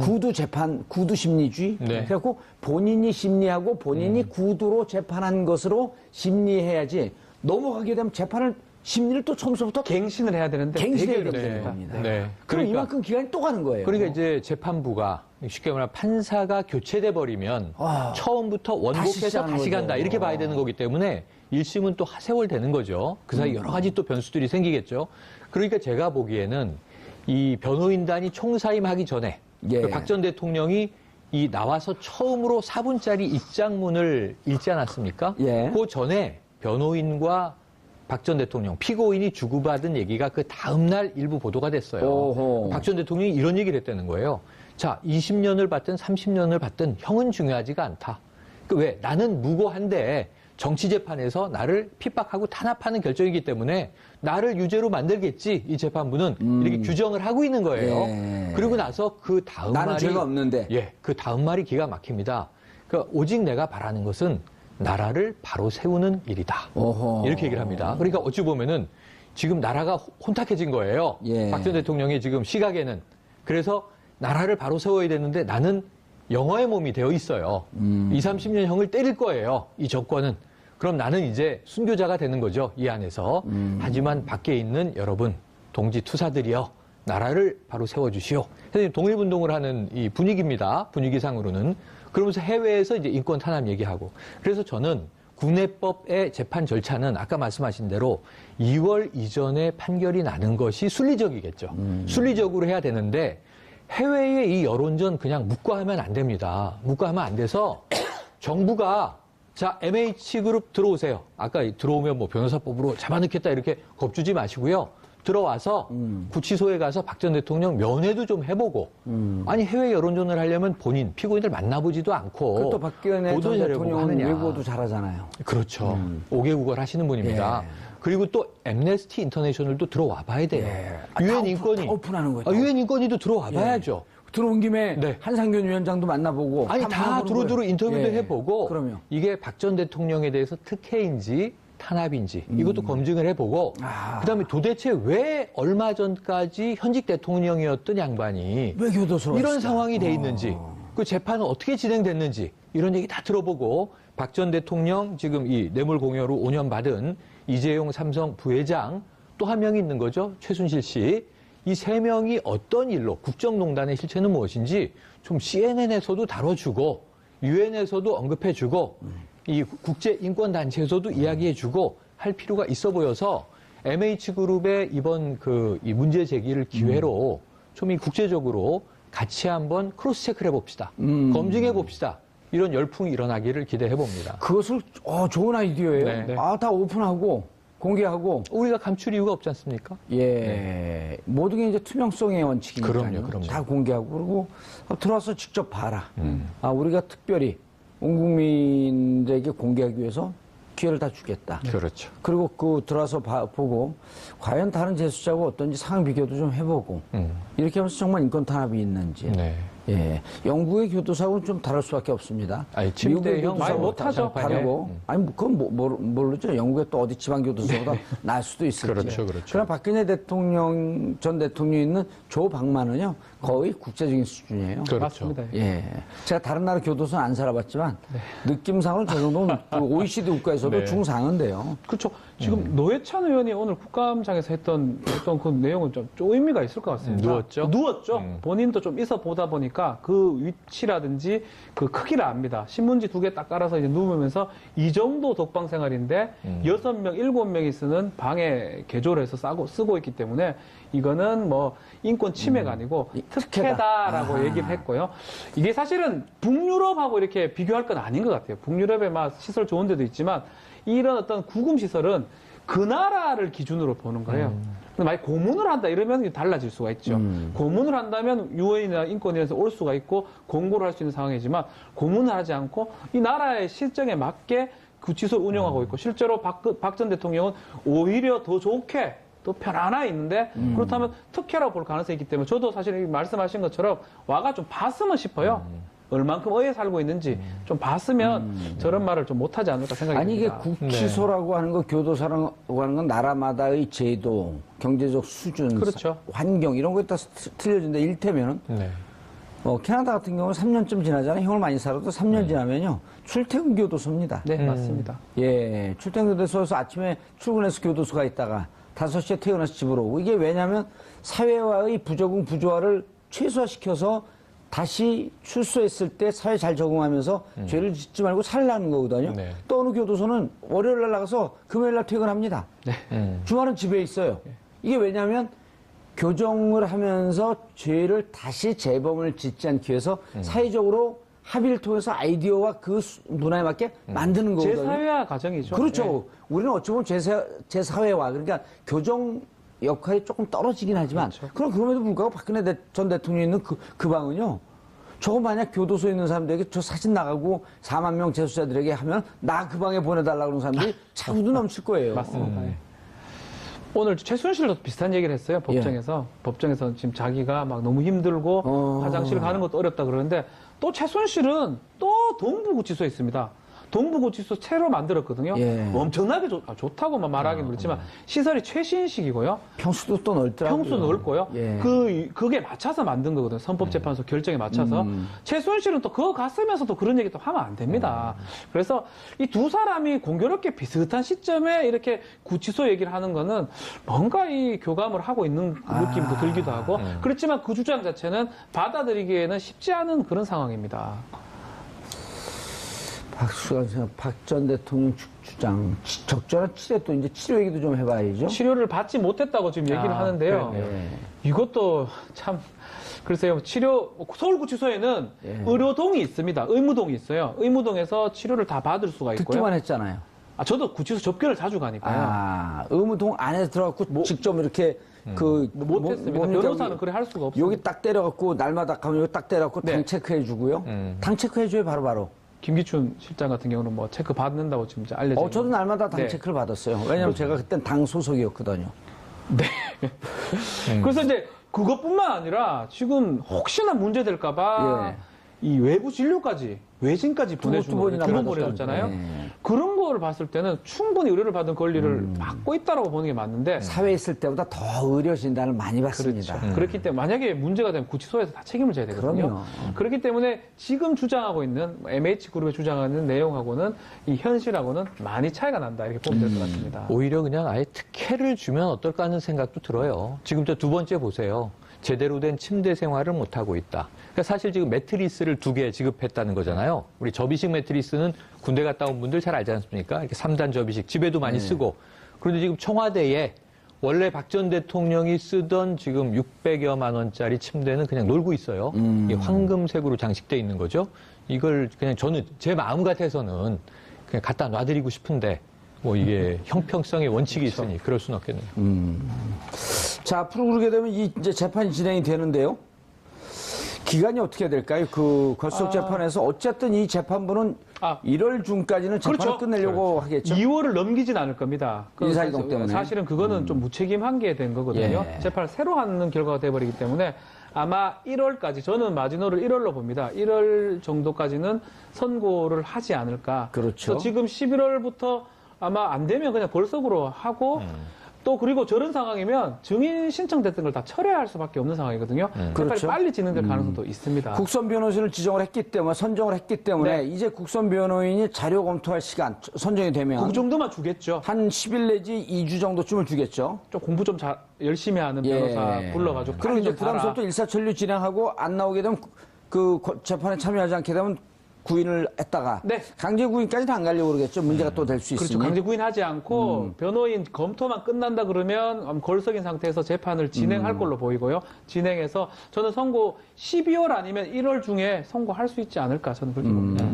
Speaker 1: 구두 재판, 구두 심리주의.
Speaker 2: 네.
Speaker 1: 그래갖고 본인이 심리하고 본인이 구두로 재판한 것으로 심리해야지 넘어가게 되면 재판을 심리를 또 처음부터
Speaker 3: 갱신을 해야 되는데
Speaker 1: 갱신해야
Speaker 3: 되게
Speaker 1: 되는
Speaker 3: 어렵습니다.
Speaker 1: 겁니다.
Speaker 2: 네.
Speaker 1: 그럼
Speaker 2: 그러니까-
Speaker 1: 이만큼 기간이 또 가는 거예요.
Speaker 2: 그러니까 이제 재판부가 쉽게 말하면 판사가 교체돼 버리면 처음부터
Speaker 1: 다시
Speaker 2: 원복해서
Speaker 1: 시작하는
Speaker 2: 다시 간다
Speaker 1: 거죠.
Speaker 2: 이렇게 봐야 되는 거기 때문에 1심은 또 하세월 되는 거죠. 그 사이 여러 가지 또 변수들이 생기겠죠. 그러니까 제가 보기에는 이 변호인단이 총사임하기 전에
Speaker 1: 예.
Speaker 2: 박 전 대통령이 이 나와서 처음으로 4분짜리 입장문을 읽지 않았습니까?
Speaker 1: 예.
Speaker 2: 그 전에 변호인과 박 전 대통령 피고인이 주고받은 얘기가 그 다음날 일부 보도가 됐어요.
Speaker 1: 오호.
Speaker 2: 박 전 대통령이 이런 얘기를 했다는 거예요. 자, 20년을 받든 30년을 받든 형은 중요하지가 않다. 왜? 나는 무고한데 정치재판에서 나를 핍박하고 탄압하는 결정이기 때문에 나를 유죄로 만들겠지, 이 재판부는. 이렇게 규정을 하고 있는 거예요.
Speaker 1: 예.
Speaker 2: 그리고 나서 그 다음
Speaker 1: 나는
Speaker 2: 말이.
Speaker 1: 죄가 없는데.
Speaker 2: 예, 그 다음 말이 기가 막힙니다. 그러니까 오직 내가 바라는 것은 나라를 바로 세우는 일이다.
Speaker 1: 오호.
Speaker 2: 이렇게 얘기를 합니다. 그러니까 어찌 보면은 지금 나라가 혼탁해진 거예요.
Speaker 1: 예.
Speaker 2: 박 전 대통령의 지금 시각에는. 그래서 나라를 바로 세워야 되는데 나는 영어의 몸이 되어 있어요. 20, 30년 형을 때릴 거예요. 이 정권은. 그럼 나는 이제 순교자가 되는 거죠. 이 안에서. 하지만 밖에 있는 여러분, 동지 투사들이여, 나라를 바로 세워주시오. 그래서 독립운동을 하는 이 분위기입니다. 분위기상으로는. 그러면서 해외에서 이제 인권 탄압 얘기하고. 그래서 저는 군해법의 재판 절차는 아까 말씀하신 대로 2월 이전에 판결이 나는 것이 순리적이겠죠. 순리적으로 해야 되는데 해외의 이 여론전 그냥 묵과하면 안 됩니다. 묵과하면 안 돼서 정부가 자, MH그룹 들어오세요. 아까 들어오면 뭐 변호사법으로 잡아넣겠다 이렇게 겁주지 마시고요. 들어와서 구치소에 가서 박 전 대통령 면회도 좀 해보고 아니 해외 여론전을 하려면 본인 피고인들 만나보지도 않고
Speaker 1: 그것도 박근혜 전
Speaker 2: 보도 자료 보고
Speaker 1: 대통령은
Speaker 2: 하느냐.
Speaker 1: 외국어도 잘하잖아요.
Speaker 2: 그렇죠. 5개 국어를 하시는 분입니다.
Speaker 1: 예.
Speaker 2: 그리고 또 엠네스티 인터내셔널도 들어와 봐야 돼요.
Speaker 1: 예.
Speaker 2: 유엔
Speaker 1: 다
Speaker 2: 인권위.
Speaker 1: 다 오픈하는 거예요.
Speaker 2: 유엔 인권위도 들어와 봐야죠.
Speaker 1: 들어온 김에
Speaker 2: 네.
Speaker 1: 한상균 위원장도 만나보고
Speaker 2: 아니 다
Speaker 1: 만나보는
Speaker 2: 두루두루
Speaker 1: 거예요.
Speaker 2: 인터뷰도
Speaker 1: 예.
Speaker 2: 해보고
Speaker 1: 그럼요.
Speaker 2: 이게 박 전 대통령에 대해서 특혜인지 탄압인지 이것도 검증을 해보고 그다음에 도대체 왜 얼마 전까지 현직 대통령이었던 양반이
Speaker 1: 왜 교도소로
Speaker 2: 이런
Speaker 1: 갔을까?
Speaker 2: 상황이 돼 있는지 그 재판은 어떻게 진행됐는지 이런 얘기 다 들어보고 박 전 대통령 지금 이 뇌물 공여로 5년 받은 이재용 삼성 부회장 또 한 명이 있는 거죠. 최순실 씨. 이 세 명이 어떤 일로 국정농단의 실체는 무엇인지 좀 CNN에서도 다뤄주고 유엔에서도 언급해주고 이 국제인권단체에서도 이야기해주고 할 필요가 있어 보여서 MH그룹의 이번 이 문제 제기를 기회로 좀 이 국제적으로 같이 한번 크로스 체크를 해봅시다. 검증해 봅시다. 이런 열풍이 일어나기를 기대해 봅니다.
Speaker 1: 그것을 좋은 아이디어예요.
Speaker 2: 네.
Speaker 1: 다 오픈하고 공개하고
Speaker 2: 우리가 감출 이유가 없지 않습니까?
Speaker 1: 예 모든 게 이제 투명성의 원칙이니까요.
Speaker 2: 그럼요.
Speaker 1: 다 공개하고 그리고 들어와서 직접 봐라. 우리가 특별히 온 국민들에게 공개하기 위해서 기회를 다 주겠다.
Speaker 2: 그렇죠.
Speaker 1: 그리고 들어와서 보고 과연 다른 재수자하고 어떤지 상황 비교도 좀 해보고 이렇게 하면서 정말 인권 탄압이 있는지.
Speaker 2: 네.
Speaker 1: 예, 영국의 교도사하고는 좀 다를 수밖에 없습니다.
Speaker 2: 아니,
Speaker 1: 미국의
Speaker 2: 침대형
Speaker 1: 교도사하고
Speaker 3: 많이 못하죠.
Speaker 1: 다르고, 아니 그건 모르죠. 영국의 또 어디 지방 교도소보다 나을 수도 있을지.
Speaker 2: 그렇죠.
Speaker 1: 그러나 박근혜 전 대통령이 있는 조 박만은요 거의 국제적인 수준이에요.
Speaker 2: 그렇죠.
Speaker 3: 맞습니다.
Speaker 1: 예, 제가 다른 나라 교도소는 안 살아봤지만 느낌상으로 저 정도는 그 OECD 국가에서도
Speaker 2: 네.
Speaker 1: 중상은데요.
Speaker 2: 그렇죠.
Speaker 3: 지금 노회찬 의원이 오늘 국감장에서 했던 그 내용은 좀 의미가 있을 것 같습니다. 누웠죠. 본인도 좀 있어 보다 보니까 그 위치라든지 그 크기를 압니다. 신문지 2개 딱 깔아서 이제 누우면서 이 정도 독방 생활인데 6명, 7명이 쓰는 방에 개조를 해서 쓰고 있기 때문에 이거는 뭐 인권 침해가 아니고 특혜다라고 얘기를 했고요. 이게 사실은 북유럽하고 이렇게 비교할 건 아닌 것 같아요. 북유럽에 막 시설 좋은 데도 있지만 이런 어떤 구금 시설은 그 나라를 기준으로 보는 거예요. 근데 만약 고문을 한다 이러면 달라질 수가 있죠. 고문을 한다면 유엔이나 인권위에서 올 수가 있고 공고를 할 수 있는 상황이지만 고문을 하지 않고 이 나라의 실정에 맞게 구치소를 운영하고 있고 실제로 박 전 대통령은 오히려 더 좋게 또 편안하게 있는데 그렇다면 특혜라고 볼 가능성이 있기 때문에 저도 사실 말씀하신 것처럼 와가 좀 봤으면 싶어요. 얼만큼 어에 살고 있는지 좀 봤으면 저런 말을 좀 못하지 않을까 생각이
Speaker 1: 아니 이게
Speaker 3: 듭니다.
Speaker 1: 구치소라고 하는 거, 교도소라고 하는 건 나라마다의 제도, 경제적 수준,
Speaker 3: 그렇죠.
Speaker 1: 환경 이런 거에 따라서 틀려진다. 일테면은 캐나다 같은 경우는 3년쯤 지나잖아요. 형을 많이 살아도 3년 지나면요 출퇴근 교도소입니다.
Speaker 3: 네, 맞습니다.
Speaker 1: 예, 출퇴근 교도소에서 아침에 출근해서 교도소가 있다가 5시에 퇴근해서 집으로 오고 이게 왜냐하면 사회와의 부적응 부조화를 최소화시켜서 다시 출소했을 때 사회 잘 적응하면서 죄를 짓지 말고 살라는 거거든요. 또 어느 교도소는 월요일 날 나가서 금요일 날 퇴근합니다. 주말은 집에 있어요. 이게 왜냐하면 교정을 하면서 죄를 다시 재범을 짓지 않기 위해서 사회적으로 합의를 통해서 아이디어와 그 문화에 맞게 만드는 거거든요.
Speaker 3: 제사회화 과정이죠.
Speaker 1: 그렇죠. 우리는 어찌 보면 제사회화, 그러니까 교정 역할이 조금 떨어지긴 하지만, 그럼에도 불구하고 박근혜 전 대통령이 있는 그 방은요, 저거 만약 교도소에 있는 사람들에게 저 사진 나가고 4만 명 재수자들에게 하면 나 그 방에 보내달라고 그러는 사람들이 차고도 넘칠 거예요.
Speaker 3: 맞습니다. 오늘 최순실도 비슷한 얘기를 했어요. 법정에서. 법정에서 지금 자기가 막 너무 힘들고 화장실 가는 것도 어렵다 그러는데 또 최순실은 또 동부구치소에 있습니다. 동부구치소 새로 만들었거든요. 엄청나게 좋다고만 말하기는 그렇지만 시설이 최신식이고요.
Speaker 1: 평수도 또 넓더라고요.
Speaker 3: 평수 넓고요. 그게 맞춰서 만든 거거든요. 헌법재판소 결정에 맞춰서. 최순실은 또 그거 갔으면서도 그런 얘기 또 하면 안 됩니다. 그래서 이 두 사람이 공교롭게 비슷한 시점에 이렇게 구치소 얘기를 하는 거는 뭔가 이 교감을 하고 있는 느낌도 들기도 하고 그렇지만 그 주장 자체는 받아들이기에는 쉽지 않은 그런 상황입니다.
Speaker 1: 박 전 대통령 주장, 적절한 치료 또 이제 치료 얘기도 좀 해봐야죠.
Speaker 3: 치료를 받지 못했다고 지금 얘기를 하는데요. 이것도 참, 글쎄요, 서울구치소에는 의료동이 있습니다. 의무동이 있어요. 의무동에서 치료를 다 받을 수가 있고요.
Speaker 1: 듣기만 했잖아요.
Speaker 3: 저도 구치소 접견을 자주 가니까요.
Speaker 1: 의무동 안에 들어가고 직접 이렇게
Speaker 3: 못했습니다. 변호사는 그래 할 수가 없어요.
Speaker 1: 여기 딱 때려갖고 날마다 가면 여기 딱 때려갖고 당 체크해주고요. 당 체크해줘요, 바로바로.
Speaker 3: 김기춘 실장 같은 경우는 뭐 체크 받는다고 지금 알려져 있는.
Speaker 1: 저도 날마다 당 체크를 받았어요. 왜냐면 제가 그땐 당 소속이었거든요.
Speaker 3: 네. 그래서 이제 그것뿐만 아니라 지금 혹시나 문제 될까봐 이 외부 진료까지 외진까지 보내줬잖아요. 그런 거를 봤을 때는 충분히 의료를 받은 권리를 받고 있다라고 보는 게 맞는데
Speaker 1: 사회에 있을 때보다 더 의료 진단을 많이 받습니다.
Speaker 3: 그렇죠. 그렇기 때문에 만약에 문제가 되면 구치소에서 다 책임을 져야 되거든요.
Speaker 1: 그럼요.
Speaker 3: 그렇기 때문에 지금 주장하고 있는 MH그룹에 주장하는 내용하고는 이 현실하고는 많이 차이가 난다 이렇게 보면 될 것 같습니다.
Speaker 2: 오히려 그냥 아예 특혜를 주면 어떨까 하는 생각도 들어요. 지금 저 두 번째 보세요. 제대로 된 침대 생활을 못하고 있다. 그러니까 사실 지금 매트리스를 2개 지급했다는 거잖아요. 우리 접이식 매트리스는 군대 갔다 온 분들 잘 알지 않습니까? 이렇게 3단 접이식 집에도 많이 쓰고. 그런데 지금 청와대에 원래 박 전 대통령이 쓰던 지금 600여만 원짜리 침대는 그냥 놀고 있어요. 이게 황금색으로 장식돼 있는 거죠. 이걸 그냥 저는 제 마음 같아서는 그냥 갖다 놔드리고 싶은데 뭐 이게 형평성의 원칙이 있으니 그럴 수는 없겠네요.
Speaker 1: 자, 앞으로 그러게 되면 이제 재판이 진행이 되는데요. 기간이 어떻게 될까요? 그 걸석 재판에서 어쨌든 이 재판부는 1월 중까지는 재판을 끝내려고 하겠죠.
Speaker 3: 2월을 넘기진 않을 겁니다.
Speaker 1: 인사이동 때문에.
Speaker 3: 사실은 그거는 좀 무책임한 게 된 거거든요. 재판을 새로 하는 결과가 돼버리기 때문에 아마 1월까지 저는 마지노를 1월로 봅니다. 1월 정도까지는 선고를 하지 않을까.
Speaker 1: 그렇죠.
Speaker 3: 그래서 지금 11월부터 아마 안 되면 그냥 벌석으로 하고 또 그리고 저런 상황이면 증인 신청됐던 걸 다 철회할 수밖에 없는 상황이거든요. 재판이
Speaker 1: 그렇죠.
Speaker 3: 빨리 진행될 가능성도 있습니다.
Speaker 1: 국선 변호인을 지정을 했기 때문에 선정을 했기 때문에
Speaker 3: 네.
Speaker 1: 이제 국선 변호인이 자료 검토할 시간 선정이 되면
Speaker 3: 그 정도만 주겠죠.
Speaker 1: 한 10일 내지 2주 정도쯤을 주겠죠.
Speaker 3: 좀 공부 좀 열심히 하는 변호사 불러가지고
Speaker 1: 그리고
Speaker 3: 빨리
Speaker 1: 이제
Speaker 3: 좀 봐라.
Speaker 1: 부담스럽게 일사천리 진행하고 안 나오게 되면 그 재판에 참여하지 않게 되면 구인을 했다가
Speaker 3: 네.
Speaker 1: 강제 구인까지는 안 가려고 그러겠죠. 문제가 또 될 수
Speaker 3: 그렇죠.
Speaker 1: 있으니.
Speaker 3: 강제 구인하지 않고 변호인 검토만 끝난다 그러면 걸석인 상태에서 재판을 진행할 걸로 보이고요. 진행해서 저는 선고 12월 아니면 1월 중에 선고할 수 있지 않을까 저는 그렇게 봅니다.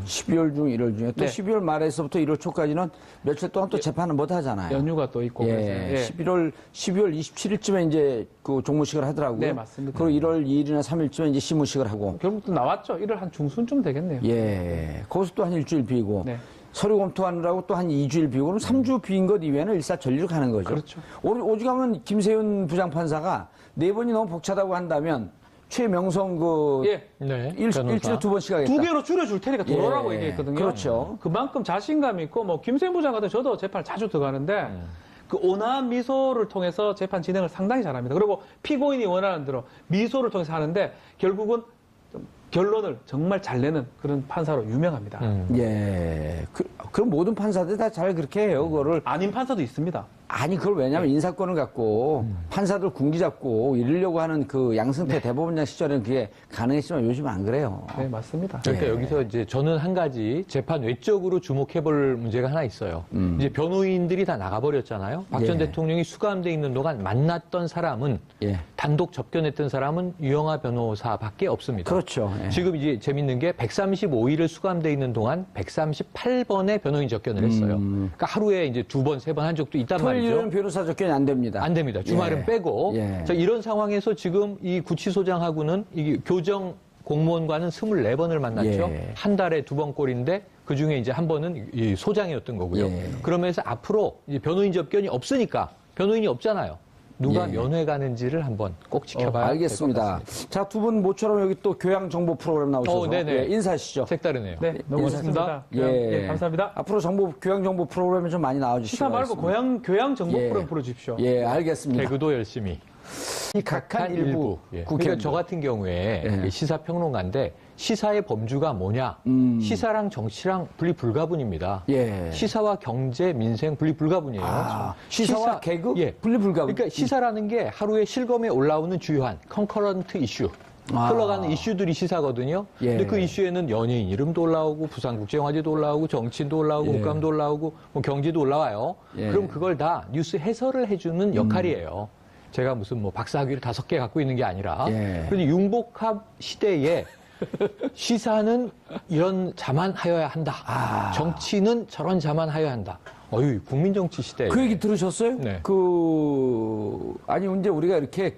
Speaker 1: 12월 중 1월 중에 또
Speaker 3: 네.
Speaker 1: 12월 말에서부터 1월 초까지는 며칠 동안 또 재판을 못 하잖아요.
Speaker 3: 연휴가 또 있고
Speaker 1: 예,
Speaker 3: 그래서
Speaker 1: 12월 27일쯤에 이제 그 종무식을 하더라고요.
Speaker 3: 네, 맞습니다.
Speaker 1: 그리고 1월 2일이나 3일쯤에 이제 시무식을 하고.
Speaker 3: 결국 또 나왔죠. 1월 한 중순쯤 되겠네요.
Speaker 1: 예. 거기서 또 한 일주일 비고.
Speaker 3: 네.
Speaker 1: 서류 검토하느라고 또 한 2주일 비고. 그럼 3주 비인 것 이외에는 일사천리로 가는 거죠.
Speaker 3: 그렇죠.
Speaker 1: 오죽하면 김세윤 부장판사가 4번이 너무 벅차다고 한다면 최명성 그
Speaker 3: 예.
Speaker 2: 네.
Speaker 1: 일주일에 2번씩 하겠다.
Speaker 3: 2개로 줄여줄 테니까 들어오라고
Speaker 1: 예.
Speaker 3: 얘기했거든요.
Speaker 1: 그렇죠.
Speaker 3: 그만큼 자신감 있고 뭐 김세현 부장 같은 저도 재판을 자주 들어가는데 그 온화한 미소를 통해서 재판 진행을 상당히 잘합니다. 그리고 피고인이 원하는 대로 미소를 통해서 하는데 결국은 좀 결론을 정말 잘 내는 그런 판사로 유명합니다.
Speaker 1: 예. 그럼 모든 판사들이 다 잘 그렇게 해요. 그거를.
Speaker 3: 아닌 판사도 있습니다.
Speaker 1: 아니, 그걸 왜냐면 인사권을 갖고 판사들 군기 잡고 이러려고 하는 그 양승태 대법원장 시절에는 그게 가능했지만 요즘은 안 그래요.
Speaker 3: 네, 맞습니다.
Speaker 2: 그러니까 여기서 이제 저는 한 가지 재판 외적으로 주목해볼 문제가 하나 있어요. 이제 변호인들이 다 나가버렸잖아요. 박 전
Speaker 1: 예.
Speaker 2: 대통령이 수감돼 있는 동안 만났던 사람은
Speaker 1: 예.
Speaker 2: 단독 접견했던 사람은 유영하 변호사밖에 없습니다.
Speaker 1: 그렇죠. 예.
Speaker 2: 지금 이제 재밌는 게 135일을 수감돼 있는 동안 138번의 변호인 접견을 했어요. 그러니까 하루에 이제 2번, 3번 한 적도 있단 말이죠.
Speaker 1: 토요일은 변호사 접견이 안 됩니다.
Speaker 2: 안 됩니다. 주말은
Speaker 1: 예.
Speaker 2: 빼고.
Speaker 1: 예.
Speaker 2: 자, 이런 상황에서 지금 이 구치소장하고는 이 교정 공무원과는 24번을 만났죠.
Speaker 1: 예.
Speaker 2: 한 달에 2번 꼴인데 그 중에 이제 한 번은 이 소장이었던 거고요.
Speaker 1: 예.
Speaker 2: 그러면서 앞으로 이제 변호인 접견이 없으니까 변호인이 없잖아요. 누가
Speaker 1: 예.
Speaker 2: 면회 가는지를 한번 꼭 지켜봐야
Speaker 1: 알겠습니다.
Speaker 2: 될 것 같습니다.
Speaker 1: 자, 두 분 모처럼 여기 또 교양 정보 프로그램 나오셔서
Speaker 2: 네네.
Speaker 1: 예, 인사하시죠.
Speaker 2: 색다르네요.
Speaker 3: 네, 너무 고맙습니다.
Speaker 1: 예.
Speaker 3: 감사합니다.
Speaker 1: 앞으로 교양 정보 프로그램에 좀 많이 나와주시기
Speaker 3: 시사 말고
Speaker 1: 바라겠습니다.
Speaker 3: 교양 정보
Speaker 1: 예.
Speaker 3: 프로그램 풀어주십시오.
Speaker 1: 예, 알겠습니다.
Speaker 2: 개그도 열심히.
Speaker 1: 이 각한 일부
Speaker 2: 예.
Speaker 1: 국회의원.
Speaker 2: 그러니까 저 같은 경우에
Speaker 1: 예.
Speaker 2: 시사평론가인데 시사의 범주가 뭐냐? 시사랑 정치랑 분리 불가분입니다.
Speaker 1: 예.
Speaker 2: 시사와 경제, 민생 분리 불가분이에요.
Speaker 1: 아, 시사와 개그
Speaker 2: 예.
Speaker 1: 분리 불가분.
Speaker 2: 그러니까 시사라는 게 하루에 실검에 올라오는 주요한 컨커런트 이슈.
Speaker 1: 아.
Speaker 2: 흘러가는 이슈들이 시사거든요.
Speaker 1: 예.
Speaker 2: 근데 그 이슈에는 연예인 이름도 올라오고 부산국제영화제도 올라오고 정치인도 올라오고
Speaker 1: 예.
Speaker 2: 국감도 올라오고 뭐 경제도 올라와요.
Speaker 1: 예.
Speaker 2: 그럼 그걸 다 뉴스 해설을 해주는 역할이에요. 제가 무슨 뭐 박사학위를 5개 갖고 있는 게 아니라.
Speaker 1: 예.
Speaker 2: 그런데 융복합 시대에 시사는 이런 자만하여야 한다.
Speaker 1: 아.
Speaker 2: 정치는 저런 자만하여야 한다. 어유 국민정치 시대.
Speaker 1: 그 얘기 들으셨어요?
Speaker 2: 네.
Speaker 1: 아니, 이제 우리가 이렇게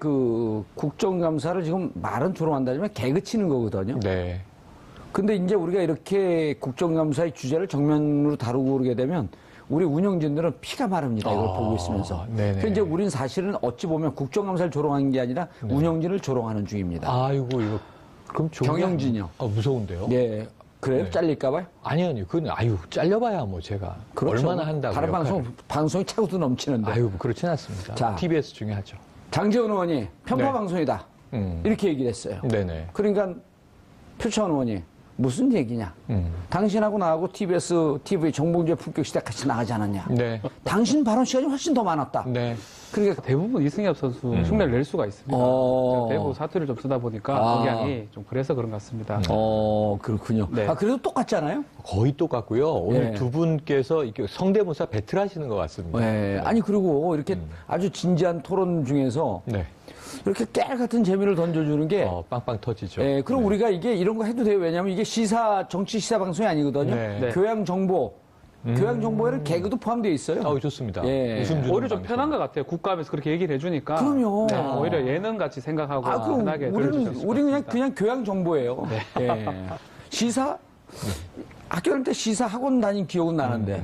Speaker 1: 국정감사를 지금 말은 조롱한다지만 개그 치는 거거든요.
Speaker 2: 네.
Speaker 1: 근데 이제 우리가 이렇게 국정감사의 주제를 정면으로 다루고 그러게 되면 우리 운영진들은 피가 마릅니다. 이걸 보고 있으면서.
Speaker 2: 네네.
Speaker 1: 그래서 이제 우린 사실은 어찌 보면 국정감사를 조롱한 게 아니라 운영진을 조롱하는 중입니다.
Speaker 2: 아이고, 이거. 그럼
Speaker 1: 경영진이요.
Speaker 2: 무서운데요?
Speaker 1: 예. 그래요?
Speaker 2: 네.
Speaker 1: 잘릴까봐요?
Speaker 2: 아니요. 그건, 잘려봐야 뭐 제가.
Speaker 1: 그렇죠.
Speaker 2: 얼마나 한다고.
Speaker 1: 다른 방송이 차고도 넘치는데.
Speaker 2: 아유, 그렇진 않습니다.
Speaker 1: 자.
Speaker 2: TBS 중요하죠.
Speaker 1: 장재원 의원이 편파
Speaker 2: 네.
Speaker 1: 방송이다. 이렇게 얘기를 했어요.
Speaker 2: 네네.
Speaker 1: 그러니까 표창원 의원이 무슨 얘기냐. 당신하고 나하고 TBS, TV 정봉주의 품격시대 같이 나가지 않았냐.
Speaker 2: 네.
Speaker 1: 당신 발언 시간이 훨씬 더 많았다.
Speaker 2: 네.
Speaker 1: 그러니까
Speaker 3: 대부분 이승엽 선수 흉내를 낼 수가 있습니다.
Speaker 1: 어.
Speaker 3: 제가 대부 사투리를 좀 쓰다 보니까
Speaker 1: 아.
Speaker 3: 억양이 좀 그래서 그런 것 같습니다.
Speaker 1: 그렇군요.
Speaker 3: 네.
Speaker 1: 그래도 똑같잖아요?
Speaker 2: 거의 똑같고요. 오늘
Speaker 1: 예.
Speaker 2: 두 분께서 이렇게 성대모사 배틀하시는 것 같습니다.
Speaker 1: 네. 아니, 그리고 이렇게 아주 진지한 토론 중에서
Speaker 2: 네.
Speaker 1: 이렇게 깨알 같은 재미를 던져주는 게
Speaker 2: 빵빵 터지죠.
Speaker 1: 예, 그럼
Speaker 2: 네.
Speaker 1: 우리가 이런 거 해도 돼요. 왜냐하면 이게 정치 시사 방송이 아니거든요.
Speaker 2: 네.
Speaker 3: 네.
Speaker 1: 교양 정보에는 개그도 포함되어 있어요.
Speaker 2: 좋습니다.
Speaker 1: 예.
Speaker 2: 웃음 주는
Speaker 3: 오히려 좀
Speaker 2: 방송.
Speaker 3: 편한 것 같아요. 국감에서 그렇게 얘기를 해주니까.
Speaker 1: 그럼요.
Speaker 3: 네, 오히려 예능 같이 생각하고
Speaker 1: 그럼
Speaker 3: 편하게 들어주셨을 것
Speaker 1: 우리는
Speaker 3: 같습니다.
Speaker 1: 그냥 교양 정보예요. 예. 시사? 학교 다닐 때 시사 학원 다닌 기억은 나는데.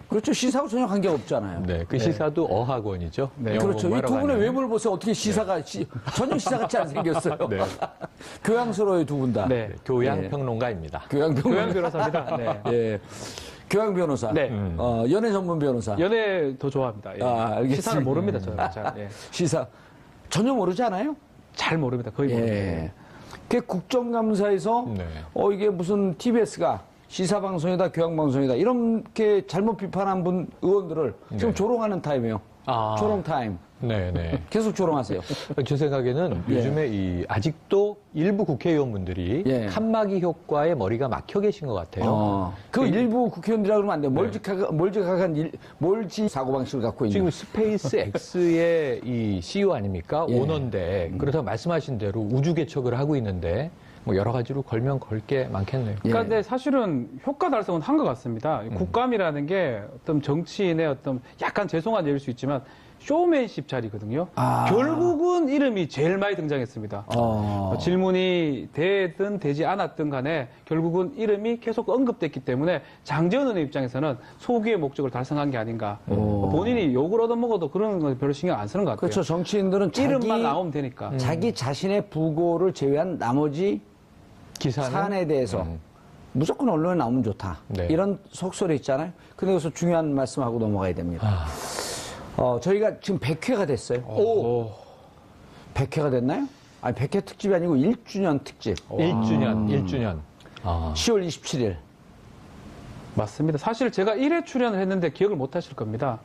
Speaker 1: 그렇죠. 시사하고 전혀 관계가 없잖아요.
Speaker 2: 네, 그 시사도 어학원이죠.
Speaker 3: 네.
Speaker 2: 영어
Speaker 1: 그렇죠. 이
Speaker 2: 공부하러
Speaker 1: 두 분의
Speaker 2: 가는.
Speaker 1: 외모를 보세요. 어떻게 전혀 시사 같지 안 생겼어요.
Speaker 2: 네.
Speaker 1: 교양스러워요, 두 분 다.
Speaker 3: 네.
Speaker 2: 교양
Speaker 1: 예.
Speaker 2: 평론가입니다.
Speaker 1: 교양
Speaker 3: 교양 변호사입니다. 네.
Speaker 1: 예. 교양 변호사.
Speaker 3: 네.
Speaker 1: 연애 전문 변호사.
Speaker 3: 연애 더 좋아합니다. 예.
Speaker 1: 알겠습니다.
Speaker 3: 시사는 모릅니다, 저는. 잘, 예.
Speaker 1: 시사. 전혀 모르지 않아요?
Speaker 3: 잘 모릅니다. 거의 모릅니다.
Speaker 1: 예. 그 국정감사에서
Speaker 2: 네.
Speaker 1: 이게 무슨 TBS가 시사방송이다, 교양방송이다, 이렇게 잘못 비판한 분, 의원들을 지금
Speaker 2: 네.
Speaker 1: 조롱하는 타임이에요.
Speaker 2: 아.
Speaker 1: 조롱 타임.
Speaker 2: 네네.
Speaker 1: 계속 조롱하세요.
Speaker 2: 제 생각에는
Speaker 1: 예.
Speaker 2: 요즘에 아직도 일부 국회의원분들이
Speaker 1: 예.
Speaker 2: 칸막이 효과에 머리가 막혀 계신 것 같아요.
Speaker 1: 그 일부 국회의원들이라고 그러면 안 돼요. 몰지 사고방식을 갖고 있는.
Speaker 2: 지금 스페이스 X의 이 CEO 아닙니까?
Speaker 1: 예.
Speaker 2: 오너인데 그렇다고 말씀하신 대로 우주 개척을 하고 있는데 뭐 여러 가지로 걸면 걸 게 많겠네요.
Speaker 3: 그러니까 근데 사실은 효과 달성은 한 것 같습니다. 국감이라는 게 어떤 정치인의 어떤 약간 죄송한 예일 수 있지만 쇼맨십 자리거든요. 결국은 이름이 제일 많이 등장했습니다. 질문이 되든 되지 않았든 간에 결국은 이름이 계속 언급됐기 때문에 장제원 의원 입장에서는 소기의 목적을 달성한 게 아닌가. 본인이 욕을 얻어먹어도 그런 건 별로 신경 안 쓰는 것 같아요.
Speaker 1: 그렇죠. 정치인들은
Speaker 3: 이름만 나오면 되니까.
Speaker 1: 자기 자신의 부고를 제외한 나머지
Speaker 2: 기사는
Speaker 1: 사안에 대해서 무조건 언론에 나오면 좋다.
Speaker 2: 네.
Speaker 1: 이런 속설이 있잖아요. 근데 여기서 중요한 말씀하고 넘어가야 됩니다. 저희가 지금 100회가 됐어요.
Speaker 3: 오.
Speaker 1: 100회가 됐나요? 아니, 100회 특집이 아니고 1주년 특집.
Speaker 2: 1주년.
Speaker 1: 10월 27일.
Speaker 3: 맞습니다. 사실 제가 1회 출연을 했는데 기억을 못 하실 겁니다.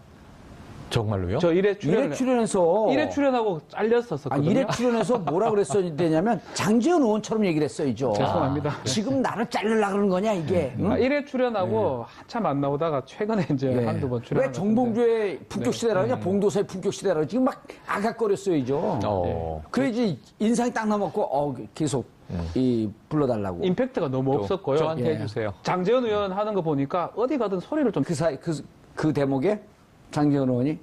Speaker 2: 정말로요?
Speaker 3: 저 1회
Speaker 1: 1회 출연해서.
Speaker 3: 1회 출연하고 잘렸었거든요.
Speaker 1: 1회 출연해서 뭐라 그랬어야 되냐면 장제원 의원처럼 얘기를 했어야죠.
Speaker 3: 죄송합니다.
Speaker 1: 지금 나를 자르려고 그러는 거냐, 이게. 응?
Speaker 3: 1회 출연하고 한참 안 나오다가 최근에 이제
Speaker 1: 예.
Speaker 3: 한두 번 출연.
Speaker 1: 왜 정봉주의 품격 시대라고 하냐? 봉도사의 품격 시대라고 지금 막 아각거렸어야죠. 그래야지 인상이 딱 남았고, 계속 불러달라고.
Speaker 3: 임팩트가 너무 없었고요.
Speaker 2: 저한테
Speaker 1: 예.
Speaker 2: 해주세요.
Speaker 3: 장재현 의원 하는 거 보니까 어디 가든 소리를 좀
Speaker 1: 그 대목에 장제원 의원이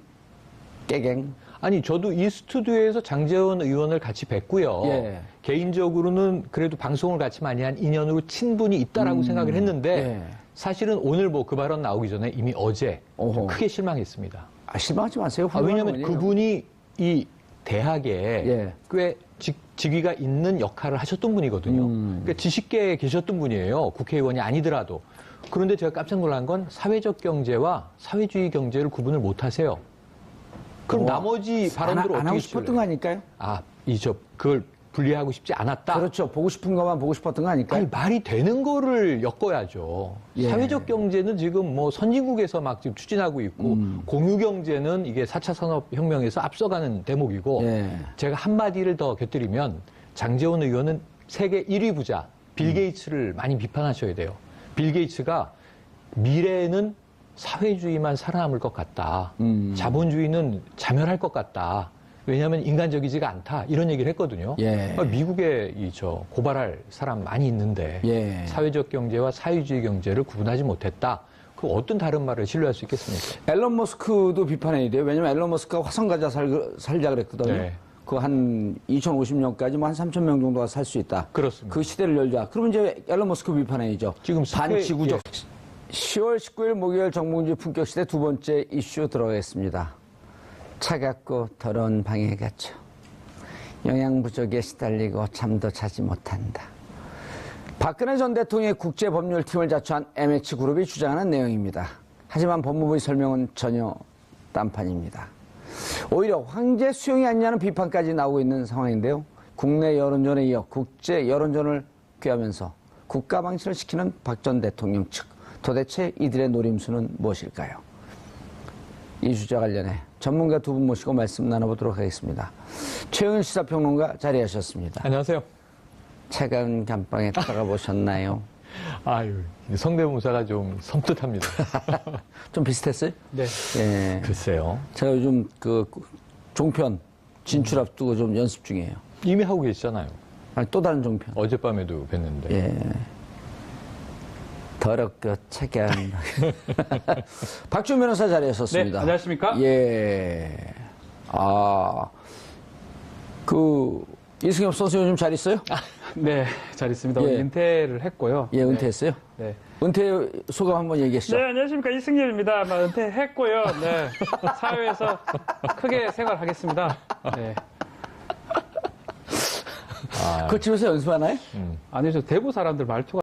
Speaker 1: 깨갱.
Speaker 2: 아니 저도 이 스튜디오에서 장제원 의원을 같이 뵀고요.
Speaker 1: 예.
Speaker 2: 개인적으로는 그래도 방송을 같이 많이 한 인연으로 친분이 있다라고 생각을 했는데
Speaker 1: 예.
Speaker 2: 사실은 오늘 뭐 그 발언 나오기 전에 이미 어제
Speaker 1: 어허.
Speaker 2: 크게 실망했습니다.
Speaker 1: 실망하지 마세요.
Speaker 2: 왜냐하면
Speaker 1: 훌륭한
Speaker 2: 그분이 이 대학에
Speaker 1: 예.
Speaker 2: 꽤 직위가 있는 역할을 하셨던 분이거든요. 그러니까 지식계에 계셨던 분이에요. 국회의원이 아니더라도. 그런데 제가 깜짝 놀란 건 사회적 경제와 사회주의 경제를 구분을 못 하세요. 그럼 나머지 발언들을
Speaker 1: 안
Speaker 2: 어떻게
Speaker 1: 하고 싶었던 거
Speaker 2: 칠래요?
Speaker 1: 아닐까요?
Speaker 2: 그걸 분리하고 싶지 않았다.
Speaker 1: 그렇죠. 보고 싶은 것만 보고 싶었던 거 아닐까요?
Speaker 2: 아니, 말이 되는 거를 엮어야죠.
Speaker 1: 예.
Speaker 2: 사회적 경제는 지금 뭐 선진국에서 막 지금 추진하고 있고, 공유 경제는 이게 4차 산업혁명에서 앞서가는 대목이고,
Speaker 1: 예.
Speaker 2: 제가 한마디를 더 곁들이면, 장제원 의원은 세계 1위 부자, 빌 게이츠를 많이 비판하셔야 돼요. 빌 게이츠가 미래에는 사회주의만 살아남을 것 같다. 자본주의는 자멸할 것 같다. 왜냐하면 인간적이지가 않다. 이런 얘기를 했거든요.
Speaker 1: 예.
Speaker 2: 미국에 고발할 사람 많이 있는데
Speaker 1: 예.
Speaker 2: 사회적 경제와 사회주의 경제를 구분하지 못했다. 그 어떤 다른 말을 신뢰할 수 있겠습니까?
Speaker 1: 앨런 머스크도 비판해야 돼요. 왜냐면 앨런 머스크가 화성 가자 살자 그랬거든요.
Speaker 2: 네.
Speaker 1: 그 한 2050년까지 뭐 한 3천 명 정도가 살 수 있다.
Speaker 2: 그렇습니다.
Speaker 1: 그 시대를 열자. 그러면 이제 앨런 머스크 비판해야죠.
Speaker 2: 지금
Speaker 1: 반지구적. 10월 19일 목요일 정봉주 품격 시대 두 번째 이슈 들어가겠습니다. 차갑고 더러운 방에 갇혀 영양 부족에 시달리고 잠도 자지 못한다. 박근혜 전 대통령의 국제법률팀을 자처한 MH그룹이 주장하는 내용입니다. 하지만 법무부의 설명은 전혀 딴판입니다. 오히려 황제 수용이 아니냐는 비판까지 나오고 있는 상황인데요. 국내 여론전에 이어 국제 여론전을 꾀하면서 국가 방치를 시키는 박 전 대통령 측. 도대체 이들의 노림수는 무엇일까요? 이 주제와 관련해 전문가 두 분 모시고 말씀 나눠보도록 하겠습니다. 최영일 시사평론가 자리하셨습니다.
Speaker 2: 안녕하세요.
Speaker 1: 차가운 감방에 들어가 보셨나요?
Speaker 2: 아유, 성대모사가 좀 섬뜩합니다.
Speaker 1: 좀 비슷했어요?
Speaker 3: 네.
Speaker 1: 예.
Speaker 2: 글쎄요.
Speaker 1: 제가 요즘 그 종편 진출 앞두고 좀 연습 중이에요.
Speaker 2: 이미 하고 계시잖아요.
Speaker 1: 아니, 또 다른 종편.
Speaker 2: 어젯밤에도 뵀는데.
Speaker 1: 예. 더럽고 차가운. 박준 변호사 자리하셨습니다.
Speaker 3: 네, 안녕하십니까?
Speaker 1: 예. 이승엽 선수 요즘 잘 있어요?
Speaker 3: 네, 잘 있습니다.
Speaker 1: 예.
Speaker 3: 오늘 은퇴를 했고요.
Speaker 1: 예, 은퇴했어요?
Speaker 3: 네.
Speaker 1: 은퇴 소감 한번 얘기하시죠.
Speaker 3: 네, 안녕하십니까. 이승엽입니다. 은퇴했고요. 네. 사회에서 크게 생활하겠습니다. 네.
Speaker 1: 그 집에서 연습하나요?
Speaker 3: 아니죠. 대구 사람들 말투가